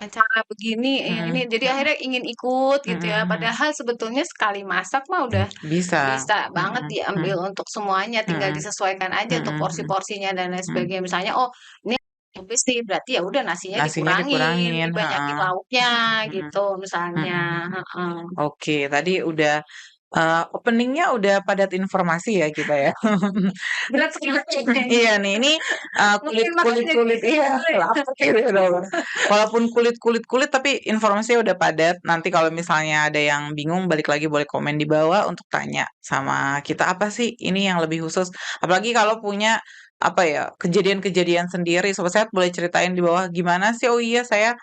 acara begini, ini,
Mhm
jadi
mhm
akhirnya ingin ikut
mhm
gitu ya.
mhm.
Padahal sebetulnya sekali masak mah udah
Bisa.
bisa banget
Mhm
diambil
mhm
untuk semuanya, tinggal
mhm
disesuaikan aja
mhm
untuk
mhm
porsi-porsinya dan lain
mhm.
sebagainya. Misalnya, oh ini habis nih, berarti ya udah nasinya
Nasinya
dikurangin,
dikurangin,
dibanyakin
heeh,
lauknya
mhm
gitu misalnya.
mhm mhm.
Heeh.
Oke, tadi udah, opening-nya udah padat informasi ya kita ya.
Berat sekali
Iya
kayaknya.
nih, ini,
Mungkin makan jadi
kulit-kulit iya,
dulu ya.
lapar ini udah. Walaupun kulit-kulit tapi informasinya udah padat. Nanti kalau misalnya ada yang bingung, balik lagi boleh komen di bawah untuk tanya sama kita, apa sih ini yang lebih khusus. Apalagi kalau punya, apa ya, kejadian-kejadian sendiri, Sobat Sehat boleh ceritain di bawah, "Gimana sih? Oh iya saya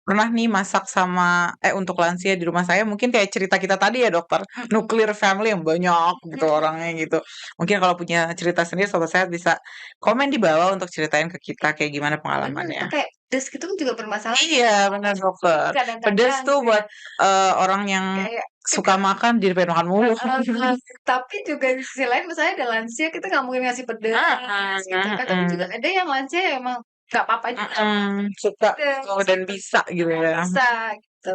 pernah nih masak sama untuk lansia di rumah saya," mungkin kayak cerita kita tadi ya dokter, nuclear family yang banyak gitu orangnya gitu. Mungkin kalau punya cerita sendiri Sobat Sehat bisa komen di bawah untuk ceritain ke kita kayak gimana
Bener,
pengalamannya.
pakai pedes gitu kan juga bermasalah ya.
Iya benar dokter, pedes
Kadang-kadang
tuh
gitu ya.
buat, orang yang
Kayak
suka makan jadi pengen makan mulu.
heeh, tapi juga di sisi lain misalnya ada lansia kita nggak mungkin ngasih
Heeh,
pedes gitu kan, tapi juga
mhm,
ada yang lansia yang emang nggak apa-apa juga
suka oh
pedes
dan
gitu,
bisa gitu ya.
bisa gitu.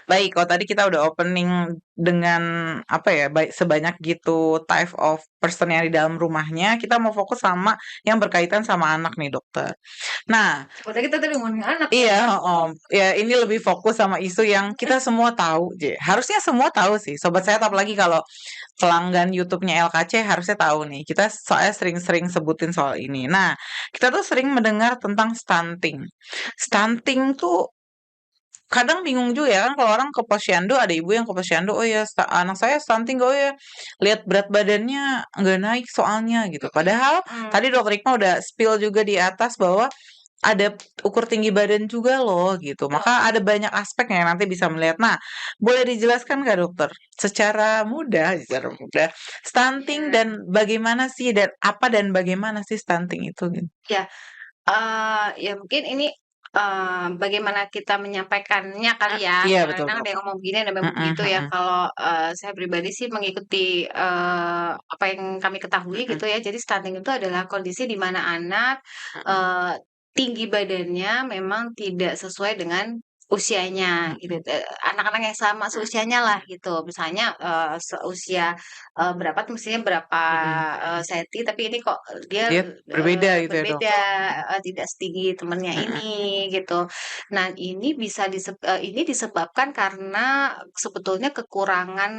Baik, kalau tadi kita udah opening dengan apa ya, sebanyak gitu type of person yang di dalam rumahnya, kita mau fokus sama yang berkaitan sama anak nih, dokter. Nah,
Padahal kita tadi ngomongin anak ya.
iya, heeh, ya ini lebih fokus sama isu yang kita semua tahu, harusnya semua tahu sih, sobat sehat apalagi kalau pelanggan YouTube-nya LKC harusnya tahu nih, kita soalnya sering-sering sebutin soal ini. Nah, kita tuh sering mendengar tentang stunting. Stunting tuh kadang bingung juga ya kan kalau orang ke posyandu ada ibu yang ke posyandu, "Oh ya anak saya stunting, oh ya lihat berat badannya nggak naik soalnya," gitu. Padahal
Mhm,
tadi Dokter Rikma udah spill juga di atas bahwa ada ukur tinggi badan juga loh gitu.
betul.
Maka ada banyak aspek yang nanti bisa melihat. Nah, boleh dijelaskan nggak dokter secara mudah stunting
Iya,
dan bagaimana sih dan bagaimana sih stunting itu gitu?
iya, ya mungkin ini, bagaimana kita menyampaikannya kali ya,
Iya betul
kadang-kadang ada yang
betul.
ngomong begini, ada yang ngomong
Mhm
begitu ya.
mhm.
Kalau, saya pribadi sih mengikuti, apa yang kami ketahui
Mhm
gitu ya. Jadi stunting itu adalah kondisi di mana anak,
mhm
eee, tinggi badannya memang tidak sesuai dengan usianya gitu,
mhm
anak-anak yang sama
mhm
seusianya lah gitu. Misalnya, seusia, berapa tuh mestinya berapa,
mhm.
senti, tapi ini kok dia,
Dia berbeda gitu ya, Dok?
berbeda, tidak setinggi temennya
Mhm
ini gitu. Nah ini disebabkan karena sebetulnya kekurangan,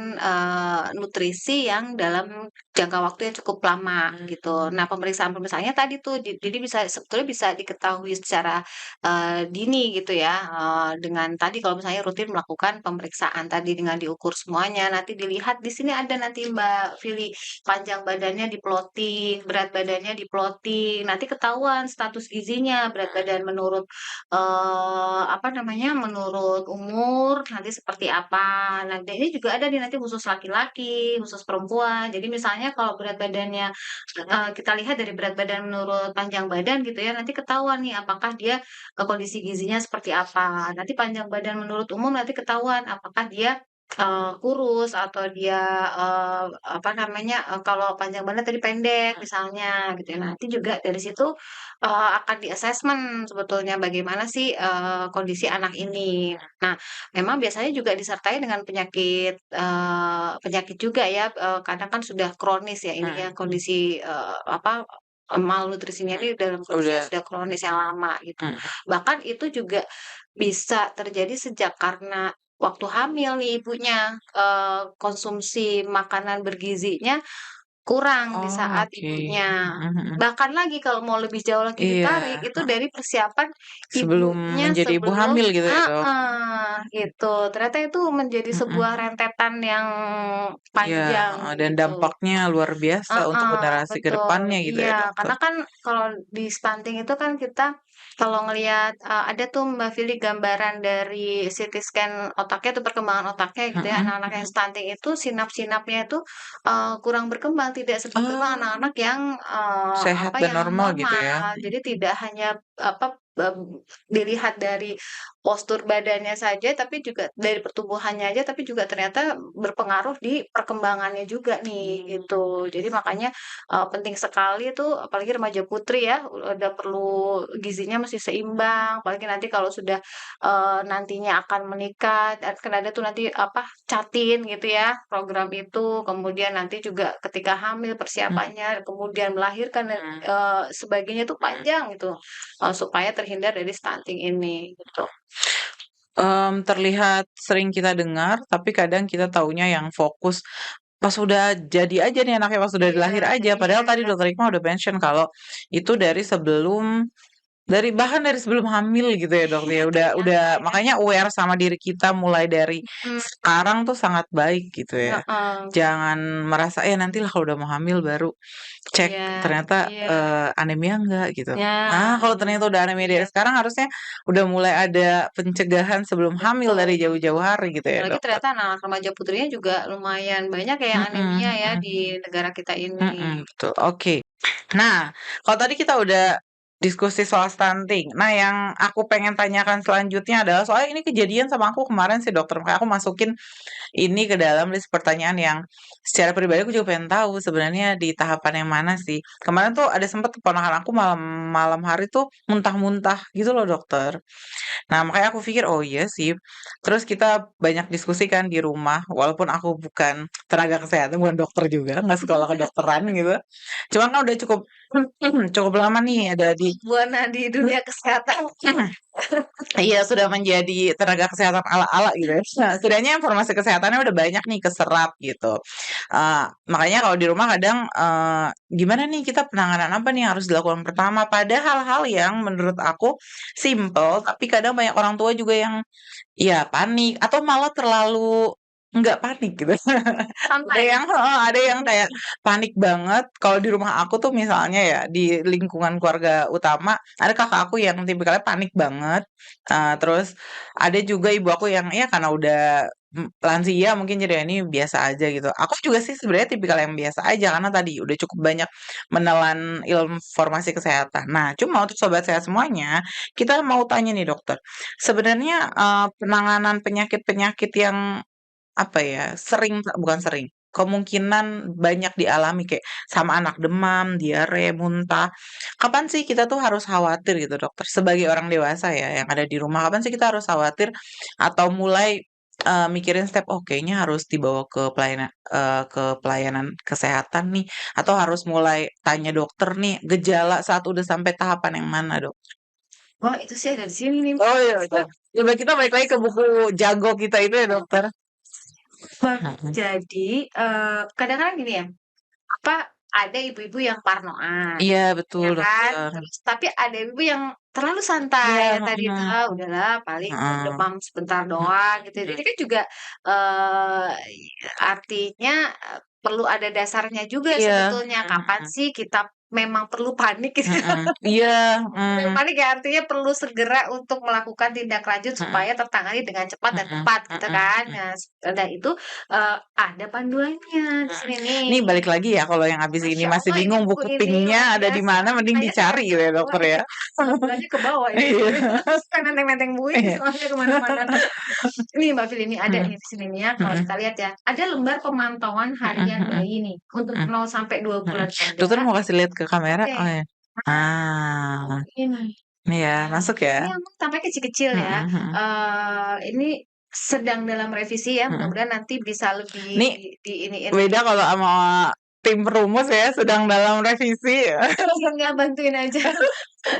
nutrisi yang dalam jangka waktu yang cukup lama gitu. Nah
mmm,
pemeriksaan-pemeriksaannya tadi tuh jadi sebetulnya bisa diketahui secara, dini gitu ya, dengan tadi kalau misalnya rutin melakukan pemeriksaan tadi dengan diukur semuanya, nanti dilihat di sini ada nanti Mbak Vili, panjang badannya di-plotting, berat badannya di-plotting, nanti ketahuan status gizinya, berat badan menurut, apa namanya, menurut umur nanti seperti apa. Nah, dan ini juga ada nih nanti khusus laki-laki, khusus perempuan. Jadi misalnya kalau berat badannya, kita lihat dari berat badan menurut panjang badan gitu ya, nanti ketahuan nih apakah dia, kondisi gizinya seperti apa. Nanti panjang badan menurut umum nanti ketahuan apakah dia kurus atau dia, apa namanya, kalau panjang badan tadi pendek misalnya gitu ya. Nanti juga dari situ, akan di-assessment sebetulnya bagaimana sih, kondisi anak ini. Nah, memang biasanya juga disertai dengan penyakit, penyakit juga ya, kadang kan sudah kronis ya ini ya
mhm mhm
kondisi, apa, malnutrisinya
mhm.
ini dalam kondisi yang
Udah
sudah kronis yang lama gitu.
mhm
Bahkan itu juga bisa terjadi sejak karena waktu hamil nih ibunya, konsumsi makanan bergizinya kurang di
oh
saat
oke.
ibunya.
Mhm mhm.
Bahkan lagi kalau mau lebih jauh lagi
Iya,
ditarik, itu
heeh.
dari persiapan
Sebelum
ibunya
menjadi ibu
sebelum
hamil gitu ya, Dok?
heeh, gitu. Ternyata itu menjadi sebuah
Mhm.
rentetan yang
Iya,
panjang
heeh, dan
gitu.
dampaknya luar biasa untuk
Heeh,
generasi ke
betul.
depannya gitu
Iya,
ya, Dokter?
karena kan kalau di stunting itu kan kita kalau ngelihat, ada tuh Mbak Vili gambaran dari CT scan otaknya atau perkembangan otaknya gitu ya,
Mhm
anak-anak yang
mhm.
stunting itu sinap-sinapnya itu, kurang berkembang, tidak seberkembang
Oh,
anak-anak yang,
sehat
apa,
dan
yang
normal gitu ya?
normal. Jadi tidak hanya apa, dilihat dari postur badannya saja, tapi juga dari pertumbuhannya aja, tapi juga ternyata berpengaruh di perkembangannya juga nih, gitu. Jadi makanya, penting sekali tuh apalagi remaja putri ya, udah perlu gizinya mesti seimbang, apalagi nanti kalau sudah, nantinya akan menikah, kan ada tuh nanti apa, Catin gitu ya, program itu, kemudian nanti juga ketika hamil
Mhm,
persiapannya, kemudian melahirkan dan,
mhm.
sebagainya itu panjang gitu, supaya terhindar dari stunting ini, gitu.
Terlihat sering kita dengar, tapi kadang kita taunya yang fokus pas udah jadi aja nih anaknya, pas udah
Iya
lahir aja.
iya,
Padahal tadi Dokter Hikmah udah mention kalau itu bahkan dari sebelum hamil gitu ya, Dok, ya.
iya
Udah
ternyata ya,
makanya aware sama diri kita mulai dari
mhm,
sekarang tuh sangat baik gitu ya.
heeh,
Jangan merasa, "Ya nantilah kalau udah mau hamil baru cek
iya
ternyata,
iya,
anemia enggak," gitu. Ah, kalau
ya,
ternyata udah anemia
iya.
dari sekarang harusnya udah mulai ada pencegahan sebelum hamil
Betul
dari
betul.
jauh-jauh hari gitu ya,
Apalagi
Dokter.
ternyata anak-anak remaja putrinya juga lumayan banyak ya yang anemia
Mhm
ya
mhm.
di negara kita ini.
Betul, oke. Nah, kalau tadi kita udah diskusi soal stunting. Nah, yang aku pengen tanyakan selanjutnya adalah soalnya ini kejadian sama aku kemarin sih, Dokter, makanya aku masukin ini ke dalam list pertanyaan yang secara pribadi aku juga pengen tahu sebenarnya di tahapan yang mana sih. Kemarin tuh ada sempet keponakan aku malam malam hari tuh muntah-muntah gitu loh, Dokter. Nah, makanya aku pikir, "Oh iya sih." Terus kita banyak diskusi kan di rumah, walaupun aku bukan tenaga kesehatan, bukan dokter juga, nggak sekolah kedokteran gitu. Cuman kan udah cukup cukup lama nih ada di
Buana di dunia kesehatan.
iya, sudah menjadi tenaga kesehatan ala-ala gitu ya. Nah, setidaknya informasi kesehatannya udah banyak nih keserap gitu. Makanya kalau di rumah kadang, gimana nih kita penanganan apa nih yang harus dilakukan pertama, padahal hal yang menurut aku simple, tapi kadang banyak orang tua juga yang ya panik atau malah terlalu nggak panik gitu. Ada
Santai.
yang heeh, ada yang kayak panik banget. Kalau di rumah aku tuh misalnya ya, di lingkungan keluarga utama, ada kakak aku yang tipikalnya panik banget. Terus ada juga ibu aku yang ya karena udah lansia mungkin jadi, "Ya ini biasa aja," gitu. Aku juga sih sebenarnya tipikal yang biasa aja karena tadi udah cukup banyak menelan informasi kesehatan. Nah, cuma untuk sobat sehat semuanya, kita mau tanya nih dokter, sebenarnya, penanganan penyakit-penyakit yang apa ya, bukan sering, kemungkinan banyak dialami kayak sama anak demam, diare, muntah. Kapan sih kita tuh harus khawatir gitu, Dokter? Sebagai orang dewasa ya yang ada di rumah, kapan sih kita harus khawatir atau mulai, mikirin step, "Oh kayaknya harus dibawa ke pelayanan kesehatan nih," atau harus mulai tanya dokter nih, gejala saat udah sampai tahapan yang mana, Dok?
Wah itu sih ada di sini nih.
Oh iya, betul. Coba kita balik lagi ke buku jago kita itu ya, Dokter.
Bang,
Mhm.
jadi, kadang-kadang gini ya, apa, ada ibu-ibu yang parnoan,
Iya betul,
ya kan?
dokter.
Terus tapi ada ibu yang terlalu santai,
Iya,
yang tadi itu,
mhm,
udahlah paling
heeh,
demam sebentar
mhm
doang gitu.
mhm.
Ini kan juga, eee, artinya, perlu ada dasarnya juga
Iya,
sebetulnya.
mhm
Kapan
mhm,
sih kita memang perlu panik gitu.
mhm. Iya,
Yang
mhm,
paling ya artinya perlu segera untuk melakukan tindak lanjut
mhm,
supaya tertangani dengan cepat dan
mhm,
tepat gitu
mhm,
kan.
mhm,
Nah, dan itu, ada panduannya di
mhm.
sini nih.
Nih balik lagi ya kalau yang habis ini
Masya
masih
Allah ini
bingung
buku
buku
ini
PIN-nya
luar
ada di
biasa.
mana mending
Makanya saya
dicari gitu ya,
bawa
dokter ya.
ini sambilannya ke bawah ini.
Iya.
Saya menteng-menteng buku ini
Iya.
soalnya kemana-mana. Nih Mbak Fili, ini ada
Mhm,
nih di sini nih ya, kalau
mhm,
kita lihat ya. Ada lembar pemantauan
mhm
harian
mhm,
bayi nih, untuk
mhm,
0 sampai 2
mhm.
bulan
Dokter
ada.
mau kasih lihat ke kamera?
Oke.
Oh ya. Ah,
Ini.
iya masuk ya?
Ini emang tampaknya kecil-kecil ya,
Mhm mhm,
ini sedang dalam revisi ya,
mhm.
mudah-mudahan nanti bisa lebih
Nih
diiniin lagi.
beda kalau sama tim perumus ya, sedang dalam revisi.
Enggak, bantuin aja,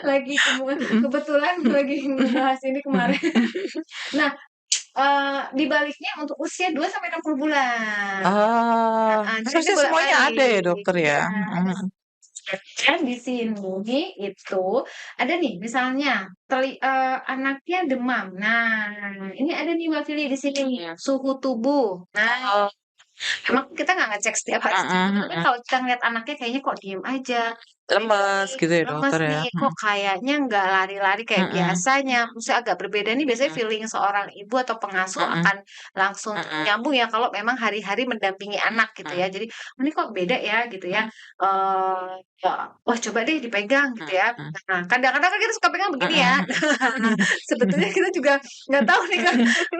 lagi
Mhm,
kebetulan
mhm,
lagi ngebahas ini
mhm,
kemarin. Nah, di baliknya untuk usia 2 sampai 60 bulan.
oh,
Heeh, jadi dia
harusnya semuanya ada ya
bolak-balik.
dokter
Iya,
ya?
ada
Mhm
dan di sini itu ada nih misalnya anaknya demam. Nah, ini ada nih Mbak Fili di sini nih, suhu tubuh. Nah,
oh,
emang kita nggak ngecek setiap hari,
mhm
tapi
mhm,
kalau kita ngeliat anaknya kayaknya kok diem aja,
lemes gitu ya
lemes
dokter ya?
nih, kok kayaknya nggak lari-lari kayak
Mhm,
biasanya, maksudnya agak berbeda nih biasanya
mhm,
feeling seorang ibu atau pengasuh
mhm,
akan langsung
mhm,
nyambung ya kalau memang hari-hari mendampingi anak gitu
mhm,
ya. Jadi, "Ini kok beda ya?" Gitu ya, ya, "Wah coba deh dipegang," gitu ya.
mhm,
Nah, kadang-kadang kan kita suka pegang begini ya.
mhm,
Nah, sebetulnya kita juga nggak tahu nih kan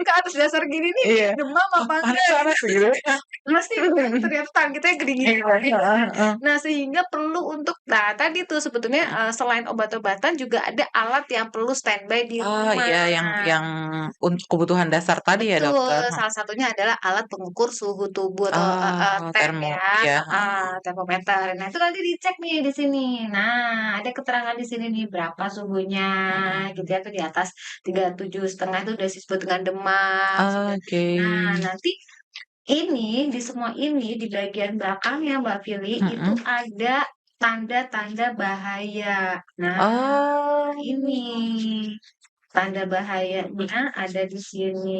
ke atas dasar gini nih
iya,
demam
oh
apa enggak
panas-panas
gitu.
gitu ya?
Pasti ternyata tangan kita
Iya,
kedinginan gitu
heeh
kan.
heeh.
Nah, sehingga perlu untuk nah tadi tuh sebetulnya,
Mhm.
selain obat-obatan juga ada alat yang perlu standby di
Oh
rumah.
iya yang untuk kebutuhan dasar tadi ya
Betul,
dokter?
salah satunya adalah alat pengukur suhu tubuh atau,
Oh
TEM
termo
ya,
iya,
heeh, termometer. Nah, itu nanti dicek nih di sini. Nah, ada keterangan di sini nih berapa suhunya
mhm.
gitu ya, tuh di atas 37,5 itu udah disebut dengan demam, sudah
Oke,
nah, nanti ini, di semua ini, di bagian belakangnya Mbak Vili, itu
mhm.
ada tanda-tanda bahaya. Nah,
Oh,
ini tanda bahayanya ada di sini.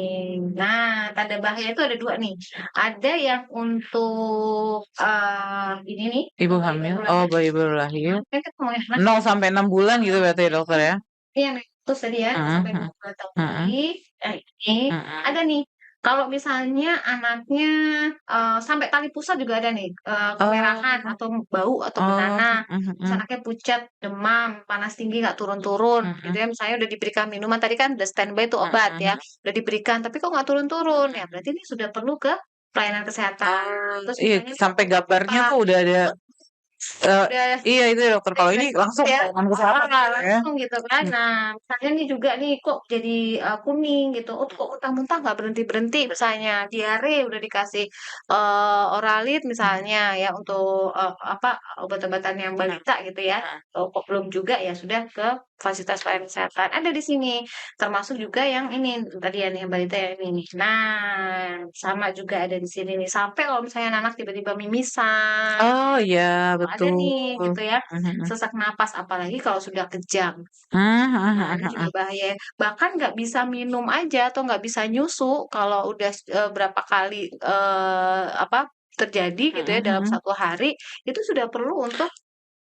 Nah, tanda bahaya itu ada 2 nih. Ada yang untuk, ini nih,
ibu
bayi
hamil?
baru
Oh
lahir.
bayi baru lahir,
Kan kita ngomongin anak ya.
0 sampai 6 bulan gitu berarti ya dokter ya?
Iya, nah, terus tadi ya,
Mhm
sampai
mhm,
2 bulan tadi,
mhm,
ini
mhm.
ada nih, kalau misalnya anaknya, sampai tali pusar juga ada nih, kemerahan
Oh,
atau bau atau
oh,
bernanah,
mhm
terus
mhm,
anaknya pucat, demam, panas tinggi nggak turun-turun, gitu
mhm,
ya, misalnya udah diberikan minuman tadi kan udah standby tuh obat ya,
mhm,
udah diberikan tapi kok nggak turun-turun, ya
mhm.
berarti ini sudah perlu ke pelayanan kesehatan.
Oh,
Terus
iya
misalnya dia
sampai gambarnya
apa
tuh udah ada, eee,
udah
iya itu ya dokter, kalau ini langsung
ya,
pelayanan kesehatan
heeh,
gitu ya?
langsung gitu kan.
Mhm,
Nah, misalnya nih juga nih kok jadi, kuning gitu, oh kok muntah-muntah nggak berhenti-berhenti misalnya, diare udah dikasih, Oralit
mhm,
misalnya ya untuk, apa, obat-obatan yang
mhm,
balita gitu ya,
mhm.
kok belum juga ya sudah ke fasilitas pelayanan kesehatan, ada di sini. Termasuk juga yang ini tadi yang balita yang ini nih. Nah, sama juga ada di sini nih, sampai kalau misalnya anak tiba-tiba mimisan
Oh iya
ada
betul,
nih gitu ya,
mhm mhm.
sesak napas apalagi kalau sudah kejang.
Mmm, mhm
Nah,
mhm
ini juga
mhm.
bahaya. Bahkan nggak bisa minum aja atau nggak bisa nyusu kalau udah berapa kali, apa, terjadi gitu ya
Mhm
dalam
mhm.
1 hari, itu sudah perlu untuk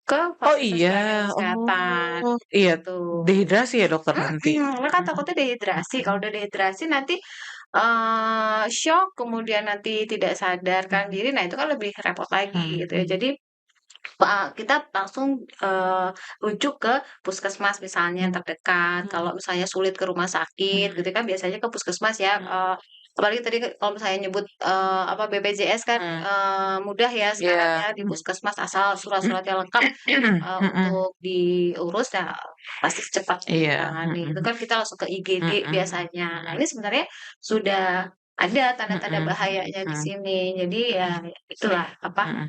ke
Oh
fasilitas
iya?
pelayanan kesehatan,
Oh, iya
gitu.
dehidrasi ya dokter nanti?
Karena kan
Mhm
takutnya dehidrasi, kalau
mhm
udah dehidrasi nanti, syok, kemudian nanti tidak sadarkan
mhm
diri, nah itu kan lebih repot lagi
mhm
gitu ya.
mhm
Jadi kita langsung, rujuk ke puskesmas misalnya yang terdekat,
mhm
kalau misalnya sulit ke rumah sakit gitu
mhm
kan biasanya ke puskesmas ya,
mhm
apalagi tadi kalau misalnya nyebut, apa, BPJS kan,
mhm.
mudah ya sekarang
Iya,
ya di
mhm.
puskesmas asal surat-suratnya lengkap,
Mhm.
untuk diurus ya pasti secepatnya
Iya,
ditangani. Itu
mhm
kan kita langsung ke IGD
mhm
biasanya. Nah
mhm
ini sebenarnya sudah ada tanda-tanda
mhm
bahayanya di
mhm
sini. Jadi ya itulah apa,
mhm.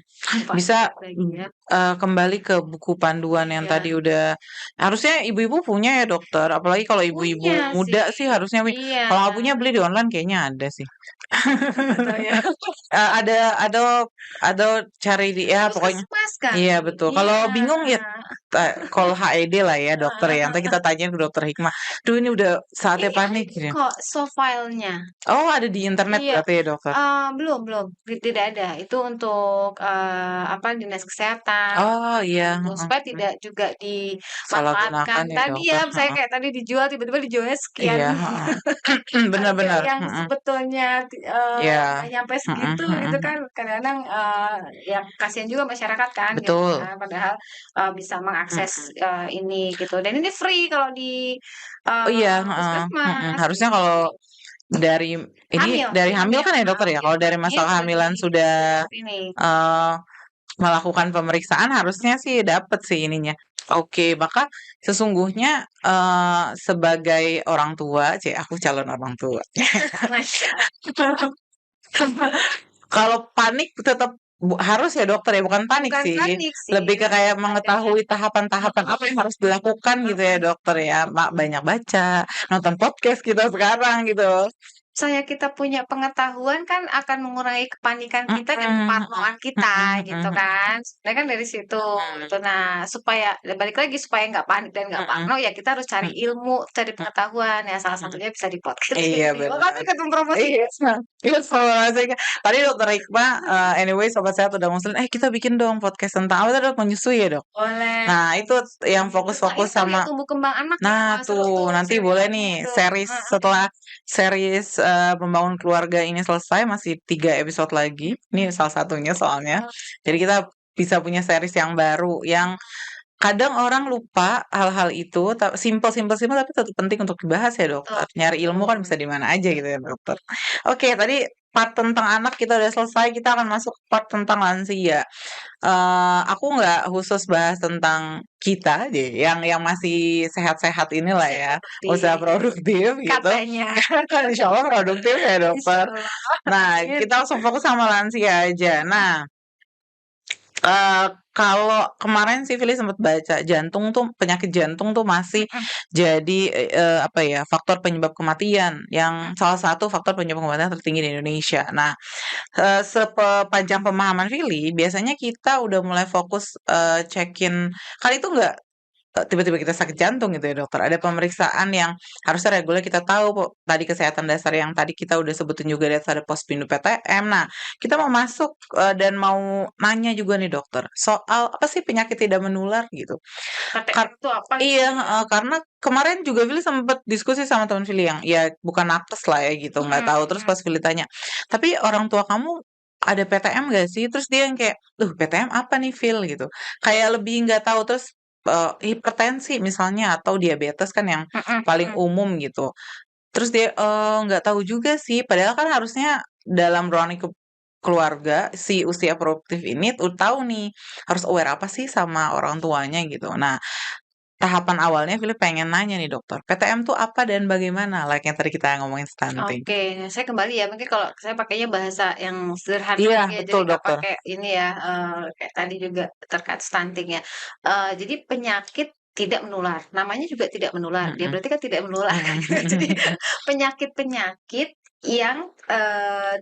Bisa,
manfaatnya lagi ya.
kembali ke buku panduan yang
Iya,
tadi udah harusnya ibu-ibu punya ya dokter, apalagi kalau ibu-ibu
punya
muda
sih.
sih harusnya
Iya,
kalau nggak punya beli di online kayaknya ada sih.
nggak tahu ya.
Ada ada cari di
Ke
ya pokoknya
puskesmas
iya
kali.
betul.
Iya.
Kalau bingung ya call HED lah ya dokter ya, entar kita tanyain ke dokter hikmah, "Duh ini udah saatnya
Ini
panik,"
ada
gitu ya.
kok Sofile-nya.
Oh ada di internet
Iya,
berarti ya dokter?
belum belum, tidak ada. Itu untuk, apa, dinas kesehatan,
Oh iya,
gitu.
heeh
Supaya
mhm.
tidak juga
Salah
dimanfaatkan
gunakan ya
tadi ya,
dokter,
misalnya
heeh.
kayak tadi dijual, tiba-tiba dijualnya sekian
Iya, heeh. Bener
harga
bener,
yang
mhm.
sebetulnya nggak
Iya,
nyampe
mhm
segitu gitu
mhm.
kan. Kadang-kadang, ya kasihan juga masyarakat kan gitu
Betul,
kan, padahal, bisa mengakses,
mhm.
ini gitu. Dan ini free kalau di,
Oh iya, heeh, mhm.
puskesmas
Harusnya
gitu.
kalau dari ini dari hamil kan ya dokter ya?
Hamil
Kalau dari masa
hamil sudah
kehamilan sudah,
di ini.
eee melakukan pemeriksaan harusnya sih dapet sih ininya. Oke, maka sesungguhnya, sebagai orang tua, aku calon orang tua. Kalau panik tetap harus ya dokter ya, bukan panik
Bukan
sih,
panik sih,
lebih ke
lebih
kayak
kepada
mengetahui tahapan-tahapan apa yang harus dilakukan gitu ya
heeh,
dokter ya, banyak baca, nonton podcast kita sekarang gitu.
misalnya kita punya pengetahuan kan akan mengurangi kepanikan kita dan
Mhm mhm,
keparnoan kita
mhm
gitu
mhm
kan. Sebenarnya kan dari situ gitu.
mhm,
Nah, supaya ya balik lagi supaya nggak panik dan nggak
mhm
parno ya kita harus cari
mhm
ilmu, cari
mhm
pengetahuan. Ya salah
mhm.
satunya bisa di podcast
Iya
ini. Makasih
benar.
ketemu promosi.
Iya, iya sama Mas Ega. Tadi Dokter Hikmah, anyway sobat sehat udah ngusulin, "Eh kita bikin dong podcast tentang" apa tadi Dok? Menyusui ya Dok?
Boleh.
Nah itu yang
Tentang
fokus-fokus
ini kali ya
sama
tumbuh kembang anak ya.
nah
Wah, seru
tuh
tuh
nanti boleh
ceritanya
nih
tuh.
series setelah series, Membangun Keluarga ini selesai masih 3 episode lagi, ini salah satunya soalnya. Jadi kita bisa punya series yang baru yang kadang orang lupa hal-hal itu, simpel tapi tetap penting untuk dibahas ya,
Betul,
Dokter. Nyari ilmu kan bisa
betul.
di mana aja gitu ya, Dokter. Oke, tadi part tentang anak kita udah selesai, kita akan masuk ke part tentang lansia. Aku nggak khusus bahas tentang kita deh, yang masih sehat-sehat inilah
Usia
ya, usaha
produktif
produktif gitu.
katanya.
Kan insya Allah produktif ya, Dokter.
Insyaallah.
Nah,
Amin.
kita langsung fokus sama lansia aja. Nah, kalau kemarin sih Vili sempat baca jantung tuh penyakit jantung tuh masih
Mhm,
jadi, apa ya, faktor penyebab kematian yang
mhm.
salah satu faktor penyebab kematian tertinggi di Indonesia. Nah, sepanjang pemahaman Vili, biasanya kita udah mulai fokus, cekin kan itu nggak tiba-tiba kita sakit jantung gitu ya dokter, ada pemeriksaan yang harusnya reguler kita tahu kok, tadi kesehatan dasar yang tadi kita udah sebutin juga di atas ada Posbindu PTM. Nah, kita mau masuk, dan mau nanya juga nih dokter, soal apa sih penyakit tidak menular gitu.
KTM tuh apa
Iya,
gitu ya?
heeh, karena kemarin juga Vili sempet diskusi sama teman Vili yang ya bukan nakes lah ya gitu, nggak
Mhm,
tahu. Terus
mhm.
pas Vili tanya, "Tapi orang tua kamu ada PTM nggak sih?" Terus dia yang kayak, PTM apa nih Vil?" Gitu. Kayak lebih nggak tahu. Terus, hipertensi misalnya atau diabetes kan yang
Mhm,
paling
mhm.
umum gitu. Terus dia, nggak tahu juga sih, padahal kan harusnya dalam running keluarga si usia produktif ini tahu nih, harus aware apa sih sama orang tuanya gitu. Nah, tahapan awalnya Philip pengen nanya nih dokter, PTM tuh apa dan bagaimana? Like yang tadi kita ngomongin stunting.
Oke, nah saya kembali ya, mungkin kalau saya pakainya bahasa yang sederhana
Iya,
lagi ya, jadi
betul
nggak
dokter.
pakai ini ya, kayak tadi juga terkait stunting ya. Jadi penyakit tidak menular, namanya juga tidak menular, dia
Mhm,
berarti kan tidak menular kan
mhm
gitu. Jadi
mhm
penyakit-penyakit yang,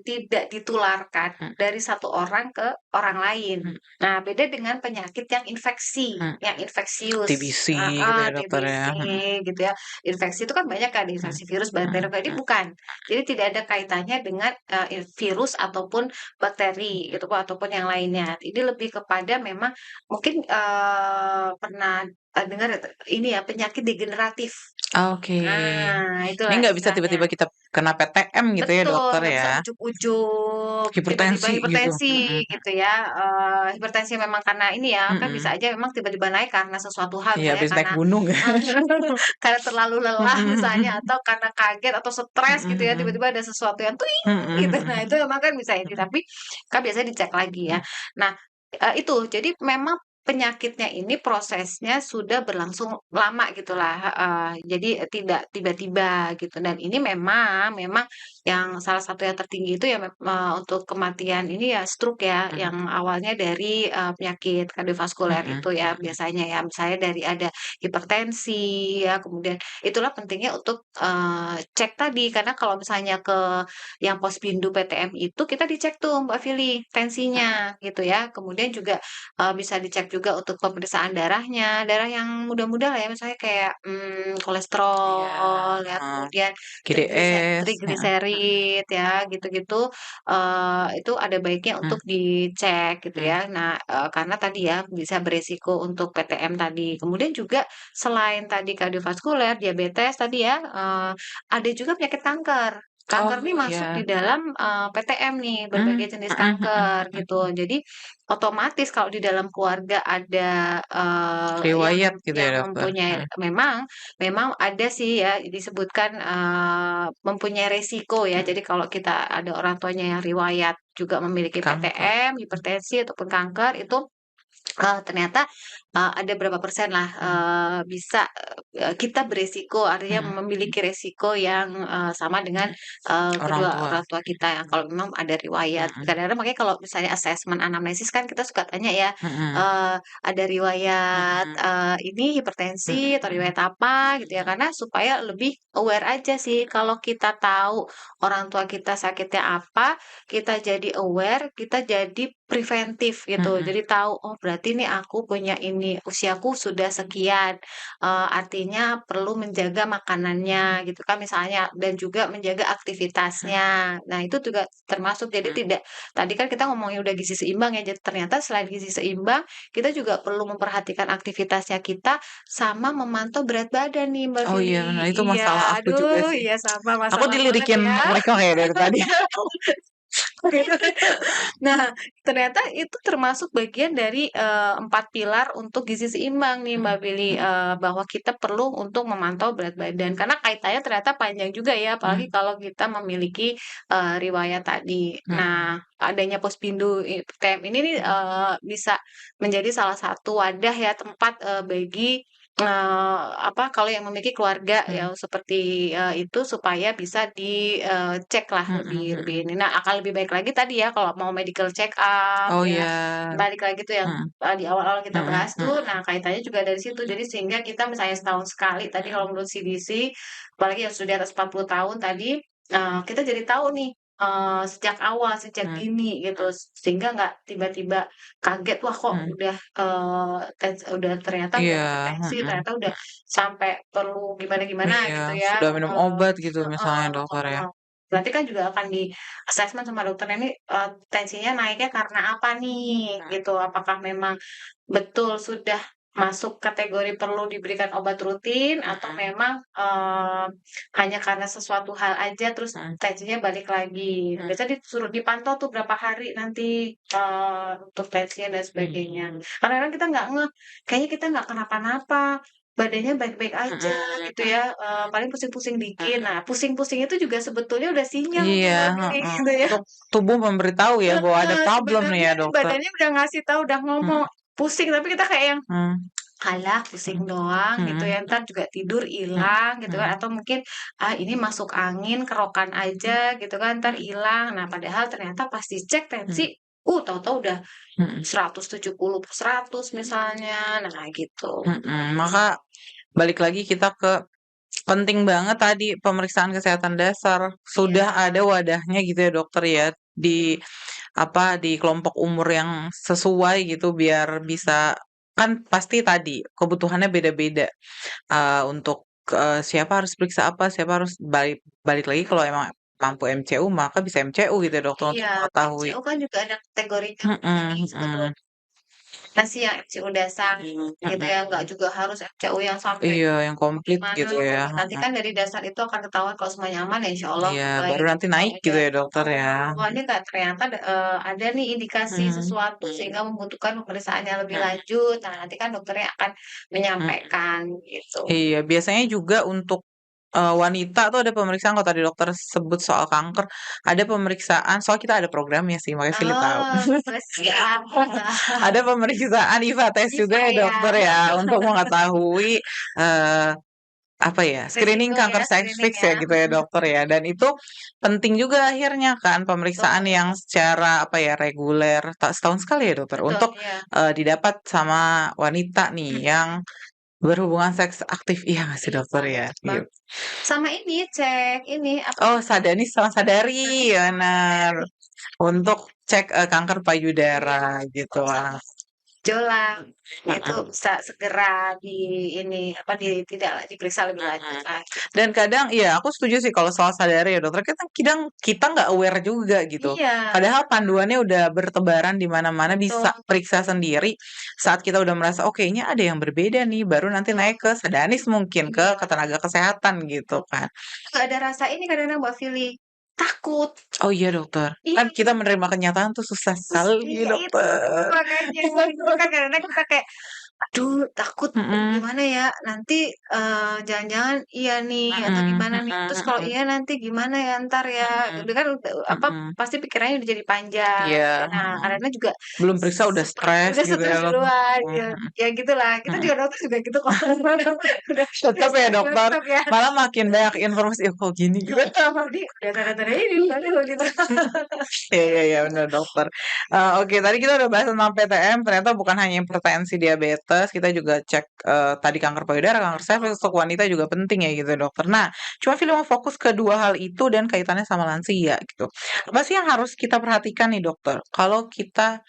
tidak ditularkan
mhm
dari satu orang ke orang lain.
mhm
Nah, beda dengan penyakit yang infeksi,
mhm.
yang infeksius
TBC gitu
heeh,
ya dokter ya?
TBC
Mhm
gitu ya. Infeksi itu kan banyak kan,
mhm
infeksi virus, bakteri,
mhm
jadi
mhm
bukan. Jadi tidak ada kaitannya dengan, virus ataupun bakteri gitu ataupun yang lainnya. Ini lebih kepada memang mungkin, pernah, dengar ini ya, penyakit degeneratif.
Oke.
Nah,
Ini
itulah
nggak bisa
istilahnya.
tiba-tiba kita kena PTM gitu ya
Betul,
dokter
nggak
ya?
bisa ujuk-ujuk, tiba-tiba
Hipertensi gitu?
hipertensi
Mhm mhm
gitu ya, hipertensi memang karena ini ya, kan bisa
mhm.
aja memang tiba-tiba naik karena sesuatu hal,
Iya
misalnya
habis naik
karena
gunung ya?
karena terlalu lelah
Mhm
misalnya,
mhm.
atau karena kaget atau stres
Mhm
gitu ya,
mhm.
tiba-tiba ada sesuatu yang "tuing"
Mhm
gitu. Nah,
mhm.
itu memang kan bisa ini,
Mhm
tapi kan biasanya dicek lagi ya.
mhm.
Nah, itu, jadi memang penyakitnya ini prosesnya sudah berlangsung lama gitulah heeh. Jadi, tidak tiba-tiba gitu dan ini memang yang salah satu yang tertinggi itu ya untuk kematian ini ya stroke ya,
Mhm
yang awalnya dari, penyakit kardiovaskuler
mhm
itu ya
mhm.
biasanya ya. Misalnya dari ada hipertensi ya, kemudian itulah pentingnya untuk, cek tadi, karena kalau misalnya ke yang Posbindu PTM itu kita dicek tuh Mbak Vili
Mhm.
tensinya gitu ya. Kemudian juga, bisa dicek juga untuk pemeriksaan darahnya, darah yang muda-muda lah ya, misalnya kayak,
Iya,
kolesterol ya,
heeh.
kemudian
GDS, heeh heeh.
trigliserid ya, gitu-gitu, itu ada baiknya
Mmm,
untuk dicek gitu
mhm.
ya. Nah, karena tadi ya bisa beresiko untuk PTM tadi. Kemudian juga selain tadi kardiovaskuler, diabetes tadi ya, ada juga penyakit kanker. Kanker nih
Oh,
masuk di
iya.
dalam, PTM nih,
Mmm,
berbagai jenis
mhm mhm
kanker
mhm
gitu.
mhm.
Jadi otomatis kalau di dalam keluarga ada, yang
Riwayat gitu ya, dokter?
mempunyai
Mhm
memang ada sih ya disebutkan, mempunyai resiko ya.
mhm.
Jadi kalau kita ada orang tuanya yang riwayat juga memiliki
Kanker.
PTM, hipertensi ataupun kanker itu ternyata, ada berapa persen lah,
Mhm,
bisa, kita beresiko, artinya
mhm,
memiliki resiko yang, sama dengan,
orang
kedua
tua.
orang tua kita yang kalau memang ada riwayat.
Mhm,
Kadang-kadang makanya kalau misalnya asesmen anamnesis kan kita suka tanya ya,
mhm,
eee, ada riwayat,
mhm,
ini
mhm,
hipertensi atau
mhm,
riwayat apa gitu ya,
mhm,
karena supaya lebih aware aja sih. Kalau kita tahu orang tua kita sakitnya apa, kita jadi aware, kita jadi preventif gitu.
mhm,
Jadi tahu, oh berarti nih aku punya ini, usiaku sudah sekian, artinya perlu menjaga makanannya gitu kan misalnya, dan juga menjaga
mhm,
aktivitasnya. Nah itu juga termasuk, jadi
mhm.
tidak tadi kan kita ngomongin udah gizi seimbang ya, jadi ternyata selain gizi seimbang, kita juga perlu memperhatikan aktivitasnya kita, sama memantau berat badan nih Mbak
Oh iya benar,
Vili.
itu masalah
Iya,
aku juga
aduh
sih.
iya sama
Aku
masalah banget
dilirikin
ya.
mereka kayak dari tadi.
Gitu. Nah, ternyata itu termasuk bagian dari, 4 pilar untuk gizi seimbang nih Mbak
Mhm,
Vili,
mhm,
bahwa kita perlu untuk memantau berat badan. Karena kaitannya ternyata panjang juga ya, apalagi
mhm,
kalau kita memiliki, riwayat tadi.
mhm,
Nah, adanya Pospindu TM ini nih, bisa menjadi salah satu wadah ya, tempat, bagi, apa, kalau yang memiliki keluarga
mhm,
yang seperti, itu supaya bisa cek lah
mhm,
lebih lebih
mhm.
ini. Nah, akan lebih baik lagi tadi ya kalau mau medical check up
Oh
ya,
iya,
balik lagi tuh yang,
mhm,
di awal-awal kita
mhm,
bahas tuh,
mhm,
nah kaitannya juga dari situ. Jadi sehingga kita misalnya setahun sekali tadi
mhm,
kalau menurut CDC, apalagi yang sudah di atas 40 tahun tadi, kita jadi tahu nih, sejak awal, sejak
mhm,
dini gitu, sehingga nggak tiba-tiba kaget, "Wah kok
mhm.
udah, udah ternyata udah
Iya,
hipertensi,
mhm,
ternyata udah sampai perlu gimana-gimana,"
iya,
gitu ya,
sudah minum obat gitu
heeh
misalnya dokter ya?
heeh. Berarti kan juga akan di-assessment sama dokternya ini, tensinya naiknya karena apa nih,
Mhm,
gitu. Apakah memang betul sudah masuk kategori perlu diberikan obat rutin atau
mhm,
memang, hanya karena sesuatu hal aja terus
mhm,
tensinya balik lagi.
mhm,
Biasanya disuruh dipantau tuh berapa hari nanti, untuk tensinya dan sebagainya. Kadang-kadang kita nggak ngeh, kayaknya kita nggak kenapa-napa, badannya baik-baik aja gitu
mhm,
ya, paling pusing-pusing dikit.
mhm.
Nah, pusing-pusing itu juga sebetulnya udah sinyal tuh
Iya,
Mbak Vili
heeh,
gitu ya.
untuk tubuh memberitahu ya bahwa ada
Heeh,
problem nih
sebenarnya
ya dokter.
badannya udah ngasih tahu, udah ngomong,
Mhm,
pusing, tapi kita kayak yang,
mmm,
"Halah pusing
mhm,
doang," gitu
mhm,
ya, entar juga tidur
mhm,
ilang gitu kan,
mhm,
atau mungkin, "Ah, ini masuk angin, kerokan aja," gitu kan, "entar ilang." Nah, padahal ternyata pas dicek tensi,
mhm,
tahu-tahu udah
mhm,
170/100 misalnya, nah gitu.
mhm. Maka balik lagi kita ke penting banget tadi pemeriksaan kesehatan dasar.
Iya,
Sudah ada wadahnya gitu ya dokter ya, di
mhm
apa, di kelompok umur yang sesuai gitu biar
mhm.
bisa kan pasti tadi kebutuhannya beda-beda, untuk, siapa harus periksa apa, siapa harus balik balik lagi kalau emang mampu MCU maka bisa MCU gitu ya dokter
Iya,
untuk mengetahui.
MCO kan juga ada kategorinya
Mhm,
nih
mhm,
sebetulnya. Ada sih yang MCO dasar gitu
mhm.
ya, nggak juga harus MCO yang sampai
Iya yang komplit
gimana.
gitu ya,
Nanti
heeh.
kan dari dasar itu akan ketahuan kalau semuanya aman ya insya Allah
Iya baru
baik.
nanti
Kalau
naik
udah
gitu ya dokter ya.
wah ini Kak, ternyata ada nih indikasi
Mhm,
sesuatu sehingga membutuhkan pemeriksaan yang lebih
mhm,
lanjut. Nah, nanti kan dokternya akan
mhm.
menyampaikan gitu.
Iya, biasanya juga untuk, wanita tuh ada pemeriksaan kalau tadi dokter sebut soal kanker, ada pemeriksaan soal kita ada programnya sih makanya Vili tahu.
Oh, siap.
Ada pemeriksaan IVA tes juga
Bisa
ya
ya.
dokter ya untuk mengetahui, eee, apa ya, screening
Resiko ya,
kanker
screening
serviks ya
ya.
gitu ya dokter ya dan itu penting juga akhirnya kan pemeriksaan
Betul,
yang secara apa ya, reguler setahun sekali ya dokter
betul,
untuk,
iya.
didapat sama wanita nih
Mhm,
yang berhubungan seks aktif, iya nggak sih dokter ya?
betul
Gitu.
banget. Sama ini, cek ini, apa
Oh,
namanya,
Sadani sama Sadari,
Sadari sama
benar.
Sadari.
Untuk cek, kanker
Iya,
payudara gitu,
sama
Mas.
Jolang, itu
Mhm,
bisa segera ini, apa, tidak diperiksa lebih lanjut
mhm.
lah, gitu.
Dan kadang iya aku setuju sih kalau soal Sadari ya dokter, kita kadang kita nggak aware juga gitu.
Iya,
Padahal panduannya udah bertebaran di mana-mana,
betul
bisa periksa sendiri saat kita udah merasa, "Oh kayaknya ada yang berbeda nih," baru nanti naik ke
betul.
Sadanis mungkin,
Iya,
ke tenaga kesehatan gitu kan.
nggak ada rasa ini kadang-kadang Mbak Vili, takut.
Oh iya dokter,
Iya,
kan kita menerima kenyataan tuh susah sekali
iya itu
dokter.
makanya. Kan kadang-kadang kita kayak, Aduh, takut
Mhm.
gimana ya, nanti, jangan-jangan iya nih atau
Mhm
gimana nih, terus
mhm
kalau
mhm.
iya nanti gimana ya entar ya,
Mhm.
gitu kan apa,
Mhm.
pasti pikirannya udah jadi panjang
Iya,
gitu ya. Nah,
mhm.
karena juga
Belum periksa udah stres
udah
gitu ya
stres
Kak,
duluan,
mhm
ya
mhm.
ya gitulah. Kita
Mhm.
juga dokter juga gitu kok. Udah
Tetep ya dokter,
tetep ya.
malah makin banyak informasi, "Oh kok gini?" gitu.
Jadi udah tanda-tanda ini padahal gitu.
Iya iya iya, bener dokter. Oke tadi kita udah bahas tentang PTM, ternyata bukan hanya hipertensi, diabetes, kita juga cek, tadi kanker payudara, kanker cervix, untuk wanita juga penting ya gitu dokter. Nah, cuma Vili mau fokus ke 2 hal itu dan kaitannya sama lansia gitu. Apa sih yang harus kita perhatikan nih dokter, kalau kita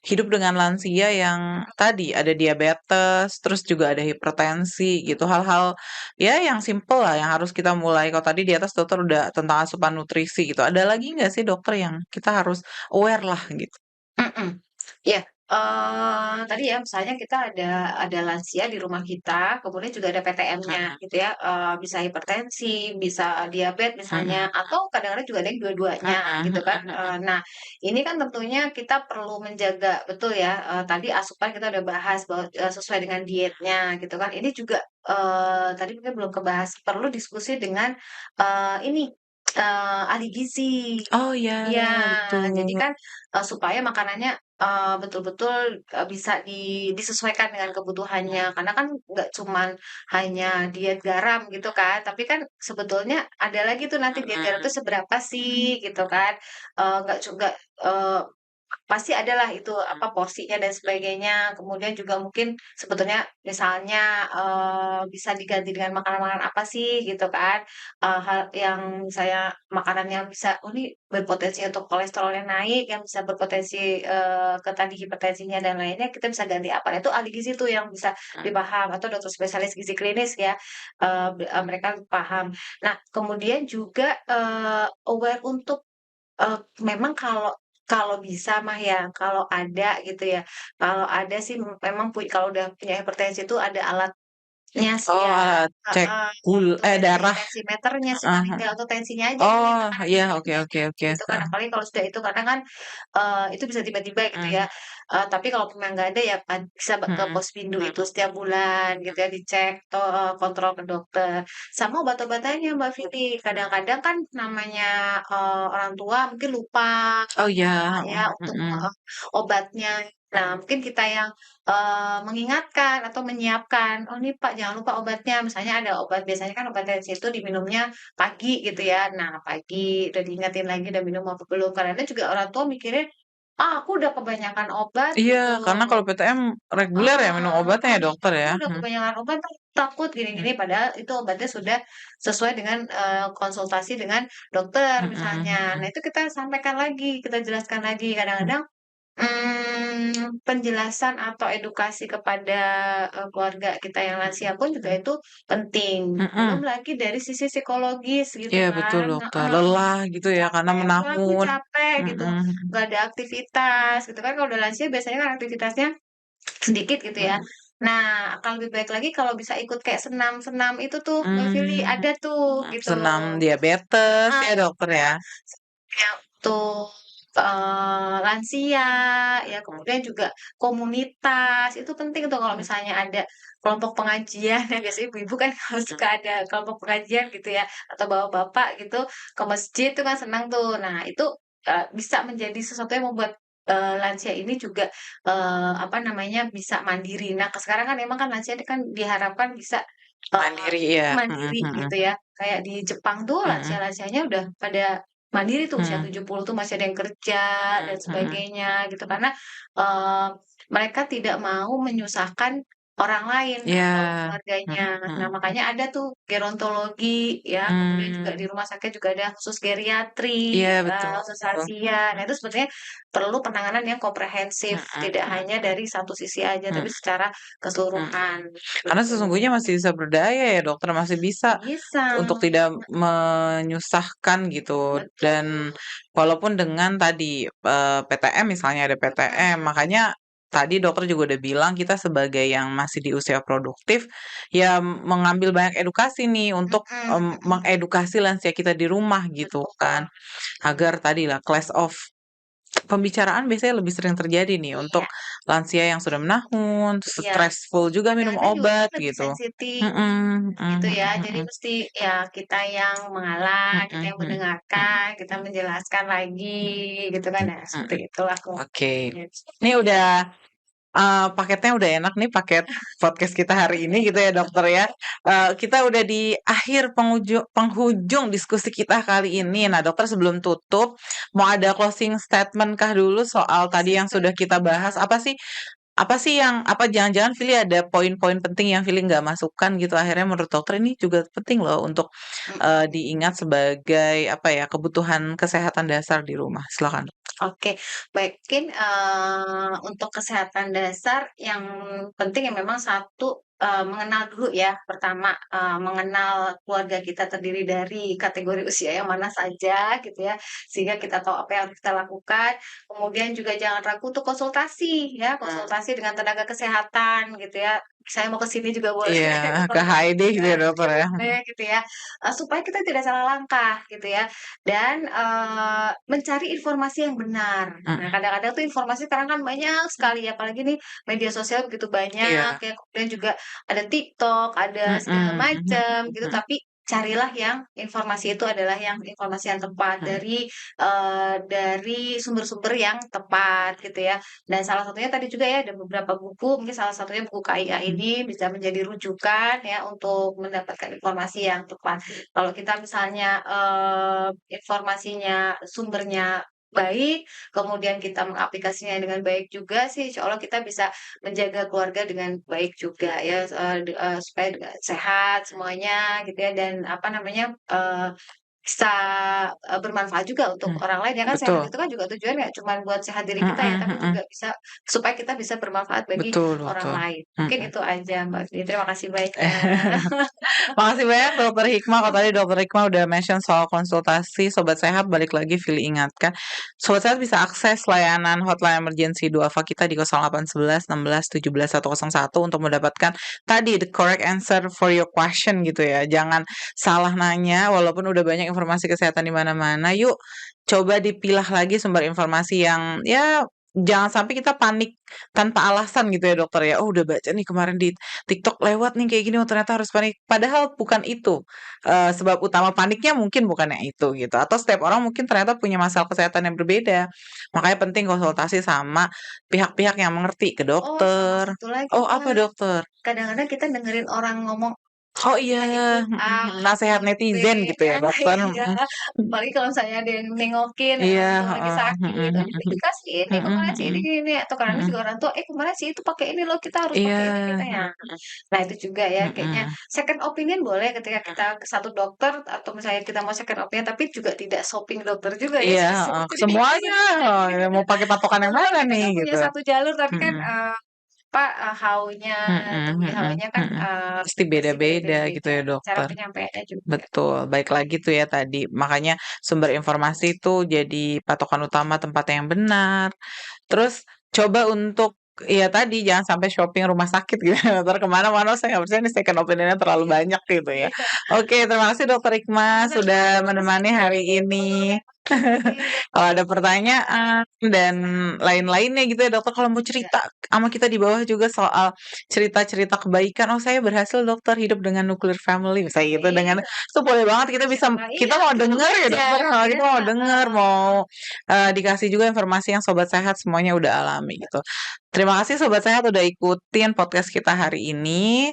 hidup dengan lansia yang tadi ada diabetes, terus juga ada hipertensi gitu, hal-hal ya yang simple lah yang harus kita mulai. Kalau tadi di atas dokter udah tentang asupan nutrisi gitu, ada lagi nggak sih dokter yang kita harus aware lah gitu?
Mhm. Iya, tadi ya misalnya kita ada lansia di rumah kita, kemudian juga ada PTM-nya
Mhm
gitu ya, bisa hipertensi, bisa diabetes misalnya,
mhm
atau kadang-kadang juga ada yang dua-duanya
mhm
gitu kan.
mhm mhm.
Nah, ini kan tentunya kita perlu menjaga betul ya, tadi asupan kita udah bahas bahwa, sesuai dengan dietnya gitu kan. Ini juga, tadi mungkin belum kebahas, perlu diskusi dengan, ini, ahli gizi.
Oh ya,
Iya, jadi
betul.
kan, supaya makanannya, betul-betul, bisa disesuaikan dengan kebutuhannya. Karena kan nggak cuman hanya diet garam gitu kan, tapi kan sebetulnya ada lagi tuh nanti diet garam
Mhm
itu seberapa sih gitu kan, nggak juga eee pasti adalah itu, apa, porsinya dan sebagainya. Kemudian juga mungkin sebetulnya misalnya, bisa diganti dengan makanan-makanan apa sih gitu kan, hal yang misalnya makanan yang bisa, "Oh ini berpotensi untuk kolesterolnya naik," yang bisa berpotensi, ke tadi hipertensinya dan lainnya, kita bisa ganti apa. Nah itu ahli gizi tuh yang bisa
mhm.
lebih paham atau dokter spesialis gizi klinis ya, mereka paham. Nah kemudian juga, aware untuk memang kalau kalau bisa mah ya, kalau ada gitu ya, kalau ada sih memang kalau udah punya hipertensi itu ada alatnya sih
Oh,
ya
cek
heeh, untuk
darah.
tensimeternya sih
Heeh
paling
heeh.
nggak, untuk tensinya aja nih,
Oh,
tekanannya
iya, oke
aja,
oke oke,
gitu kan.
heeh.
Apalagi kalau sudah itu karena kan, itu bisa tiba-tiba gitu ya,
Mhm
tapi kalau memang nggak ada ya bisa ke
mhm
Posyandu itu
mhm
setiap bulan gitu ya, dicek kontrol ke dokter. Sama obat-obatannya Mbak Viti, kadang-kadang kan namanya, orang tua mungkin lupa
Oh ya,
ya
mhm
untuk
mhm.
obatnya. Nah, mungkin kita yang, mengingatkan atau menyiapkan, "Oh nih Pak, jangan lupa obatnya." Misalnya ada obat biasanya kan obat tensi itu diminumnya pagi gitu ya. Nah, pagi udah diingetin lagi udah minum apa belum, kadang-kadang juga orang tua mikirnya, "Ah, aku udah kebanyakan obat,"
Iya,
gitu.
karena kalau PTM reguler ya minum
Heeh
obatnya ya
heeh,
dokter
"Aku
ya?
udah
Mhm
kebanyakan obat, takut
mhm
gini-gini," padahal itu obatnya sudah sesuai dengan, konsultasi dengan dokter
mhm
misalnya. Nah,
mhm.
itu kita sampaikan lagi, kita jelaskan lagi. Kadang-kadang penjelasan atau edukasi kepada, keluarga kita yang lansia pun juga
Mhm
itu penting. Belum
mhm.
lagi dari sisi psikologis gitu
Iya betul
kan
dokter,
heeh,
lelah gitu ya karena
capek, apalagi
menahun.
capek gitu,
Mhm
nggak ada aktivitas gitu kan, kalau udah lansia biasanya kan aktivitasnya sedikit gitu ya.
mhm
Nah, akan lebih baik lagi kalau bisa ikut kayak senam-senam itu tuh, Mbak Vili,
mhm
ada tuh
mhm.
gitu.
Senam diabetes
Heeh,
ya dokter
ya.
ya?
Ya, untuk, lansia, ya
Mhm
kemudian juga komunitas, itu penting tuh kalau
mhm
misalnya ada kelompok pengajian, ya biasanya ibu-ibu kan kalau suka ada kelompok pengajian gitu ya, atau bawa bapak gitu ke masjid tuh kan senang tuh. Nah itu, bisa menjadi sesuatu yang membuat, lansia ini juga, apa namanya, bisa mandiri. Nah sekarang kan memang kan lansia ini kan diharapkan bisa,
mandiri ya, mhm
mandiri
mhm
gitu ya. Kayak di Jepang tuh
mhm
lansia-lansianya udah pada mandiri tuh usia
mhm
70 tuh masih ada yang kerja dan
mhm mhm.
sebagainya gitu, karena, eee, mereka tidak mau menyusahkan orang lain
Iya,
atau
mhm
keluarganya. Nah,
mhm.
makanya ada tuh gerontologi ya, kemudian juga di
Mmm,
rumah sakit juga ada khusus geriatri,
iya betul.
khusus lansia. Nah, itu sebetulnya perlu penanganan yang komprehensif,
Mhm
tidak
mhm
hanya dari satu sisi aja,
mhm
tapi secara
mhm.
keseluruhan,
Karena
gitu.
sesungguhnya masih bisa berdaya ya dokter, masih bisa
Bisa,
untuk tidak menyusahkan gitu dan
betul.
walaupun dengan tadi, PTM misalnya ada
Mhm
PTM, makanya tadi dokter juga udah bilang kita sebagai yang masih di usia produktif, ya mengambil banyak edukasi nih untuk,
mhm mhm.
mengedukasi lansia kita di rumah gitu
Betul,
kan, agar tadilah class of pembicaraan biasanya lebih sering terjadi nih untuk
Iya.
lansia yang sudah menahun,
Iya,
stressful juga minum
kadang-kadang juga kan
obat
lebih
gitu.
sensitif
Mhm
gitu
mhm
ya.
mhm
Jadi
mhm.
mesti ya kita yang mengalah,
Mhm
kita yang
mhm mhm.
mendengarkan, kita menjelaskan lagi gitu kan ya. Seperti
Mhm.
itulah
Oke.
kondisinya.
Ini udah paketnya udah enak nih, paket podcast kita hari ini gitu ya, Dokter ya. Kita udah di akhir penghujung diskusi kita kali ini. Nah, Dokter sebelum tutup, mau ada closing statement kah dulu soal tadi yang sudah kita bahas? Apa sih yang apa jangan-jangan Vili ada poin-poin penting yang Vili nggak masukkan gitu, akhirnya menurut Dokter ini juga penting loh untuk,
Mhm.
diingat sebagai apa ya, kebutuhan kesehatan dasar di rumah. Silakan, Dok.
Oke, baik. Mungkin, untuk kesehatan dasar yang penting ya memang satu, mengenal dulu ya, pertama, mengenal keluarga kita terdiri dari kategori usia yang mana saja gitu ya, sehingga kita tahu apa yang harus kita lakukan. Kemudian juga jangan ragu untuk konsultasi ya,
Mmm.
konsultasi dengan tenaga kesehatan gitu ya. Saya mau ke sini juga boleh,
Iya, ke
konsultasi
HID gitu
juga
ya, Dokter ya?
boleh gitu ya, supaya kita tidak salah langkah gitu ya. Dan, mencari informasi yang benar. Nah,
Mhm.
kadang-kadang tuh informasi sekarang kan banyak sekali, apalagi nih media sosial begitu banyak
Iya.
ya, kemudian juga ada TikTok, ada segala
Mhm mhm
macam gitu,
mhm
tapi carilah yang informasi itu adalah yang informasi yang tepat
mhm.
dari sumber-sumber yang tepat gitu ya. Dan salah satunya tadi juga ya ada beberapa buku, mungkin salah satunya buku KIA
Mhm.
ini bisa menjadi rujukan ya untuk mendapatkan informasi yang tepat. Kalau kita misalnya, informasinya sumbernya baik, kemudian kita mengaplikasinya dengan baik juga sih, insya Allah kita bisa menjaga keluarga dengan baik juga ya, supaya dengan sehat semuanya gitu ya, dan apa namanya, bisa, bermanfaat juga untuk
Mhm.
orang lain ya kan, sehat
Betul.
itu kan juga tujuannya nggak cuman buat sehat diri kita ya,
Mhm
tapi
mhm.
juga bisa supaya kita bisa bermanfaat bagi
Betul
orang
betul.
lain. Mungkin
Mhm.
itu aja Mbak Fitri, terima kasih banyak.
Makasih banyak Dokter Hikmah, kalau tadi Dokter Hikmah udah mention soal konsultasi, Sobat Sehat balik lagi Vili ingatkan, Sobat Sehat bisa akses layanan hotline emergency duafa kita di 0811 16 17 101 untuk mendapatkan tadi the correct answer for your question gitu ya. Jangan salah nanya walaupun udah banyak informasi kesehatan di mana-mana, yuk coba dipilah lagi sumber informasi yang ya jangan sampai kita panik tanpa alasan gitu ya Dokter ya. Oh udah baca nih kemarin di TikTok lewat nih kayak gini, oh ternyata harus panik. Padahal bukan itu, sebab utama paniknya mungkin bukan yang itu gitu, atau setiap orang mungkin ternyata punya masalah kesehatan yang berbeda. Makanya penting konsultasi sama pihak-pihak yang mengerti, ke
Oh, sama
dokter.
satu lagi
Oh apa
Mbak,
dokter?
kadang-kadang kita dengerin orang ngomong
Oh iya,
A itu
mhm
A,
mhm, nasehat
ini B,
netizen gitu ya dokter,
iya,
mhm.
apalagi kalau misalnya ada yang nengokin
Iya,
atau lagi
heeh,
sakit,
mhm
"Oh ini
mhm,
dikasih ini,
mhm
kemarin si ini
mhm,
gini," atau kadang-kadang
mhm.
juga orang tua, kemarin si itu pakai ini loh, kita harus
Iya,
pakai ini," gitu ya. Nah itu juga ya kayaknya
mhm,
second opinion boleh ketika kita ke satu dokter atau misalnya kita mau second opinion, tapi juga tidak shopping dokter juga ya,
iya, heeh,
jadi
semuanya, mau pakai patokan yang
heeh,
mana
kita
nih
kan punya
gitu,
satu jalur tapi kan,
mhm.
haunya
Mhm
demi
mhm
haunya kan,
mhm. Pasti
pasti
beda-beda gitu
berbeda-beda,
ya
cara
dokter.
penyampaiannya juga.
Betul, baik lagi tuh ya tadi, makanya sumber informasi itu jadi patokan utama tempat yang benar. Terus coba untuk ya tadi jangan sampai shopping rumah sakit gitu ya, dokter ke mana-mana saya nggak percaya nih second opinion-nya terlalu
Iya
banyak gitu ya.
iya,
Oke, terima kasih Dokter Hikmah
sama-sama,
sudah
terima kasih
menemani hari ini.
juga.
Kalau ada pertanyaan dan lain-lainnya gitu ya dokter, kalau mau
Iya
cerita sama kita di bawah juga soal cerita-cerita kebaikan, "Oh saya berhasil dokter hidup dengan nuclear family," misalnya gitu dengan
iya,
itu boleh banget kita
Masya
bisa
Allah,
kita
iya
mau
langsung
denger ya
aja
dokter, heeh,
gitu
kita
ya,
mau denger,
heeh.
mau, dikasih juga informasi yang sobat sehat semuanya udah alami gitu. Terima kasih sobat sehat udah ikutin podcast kita hari ini,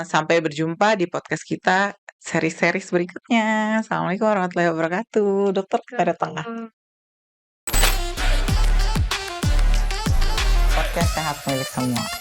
sampai berjumpa di podcast kita seri-series berikutnya. Assalamualaikum warahmatullahi wabarakatuh. Dokter pada tengah.
Betul.
Podcast sehat milik semua.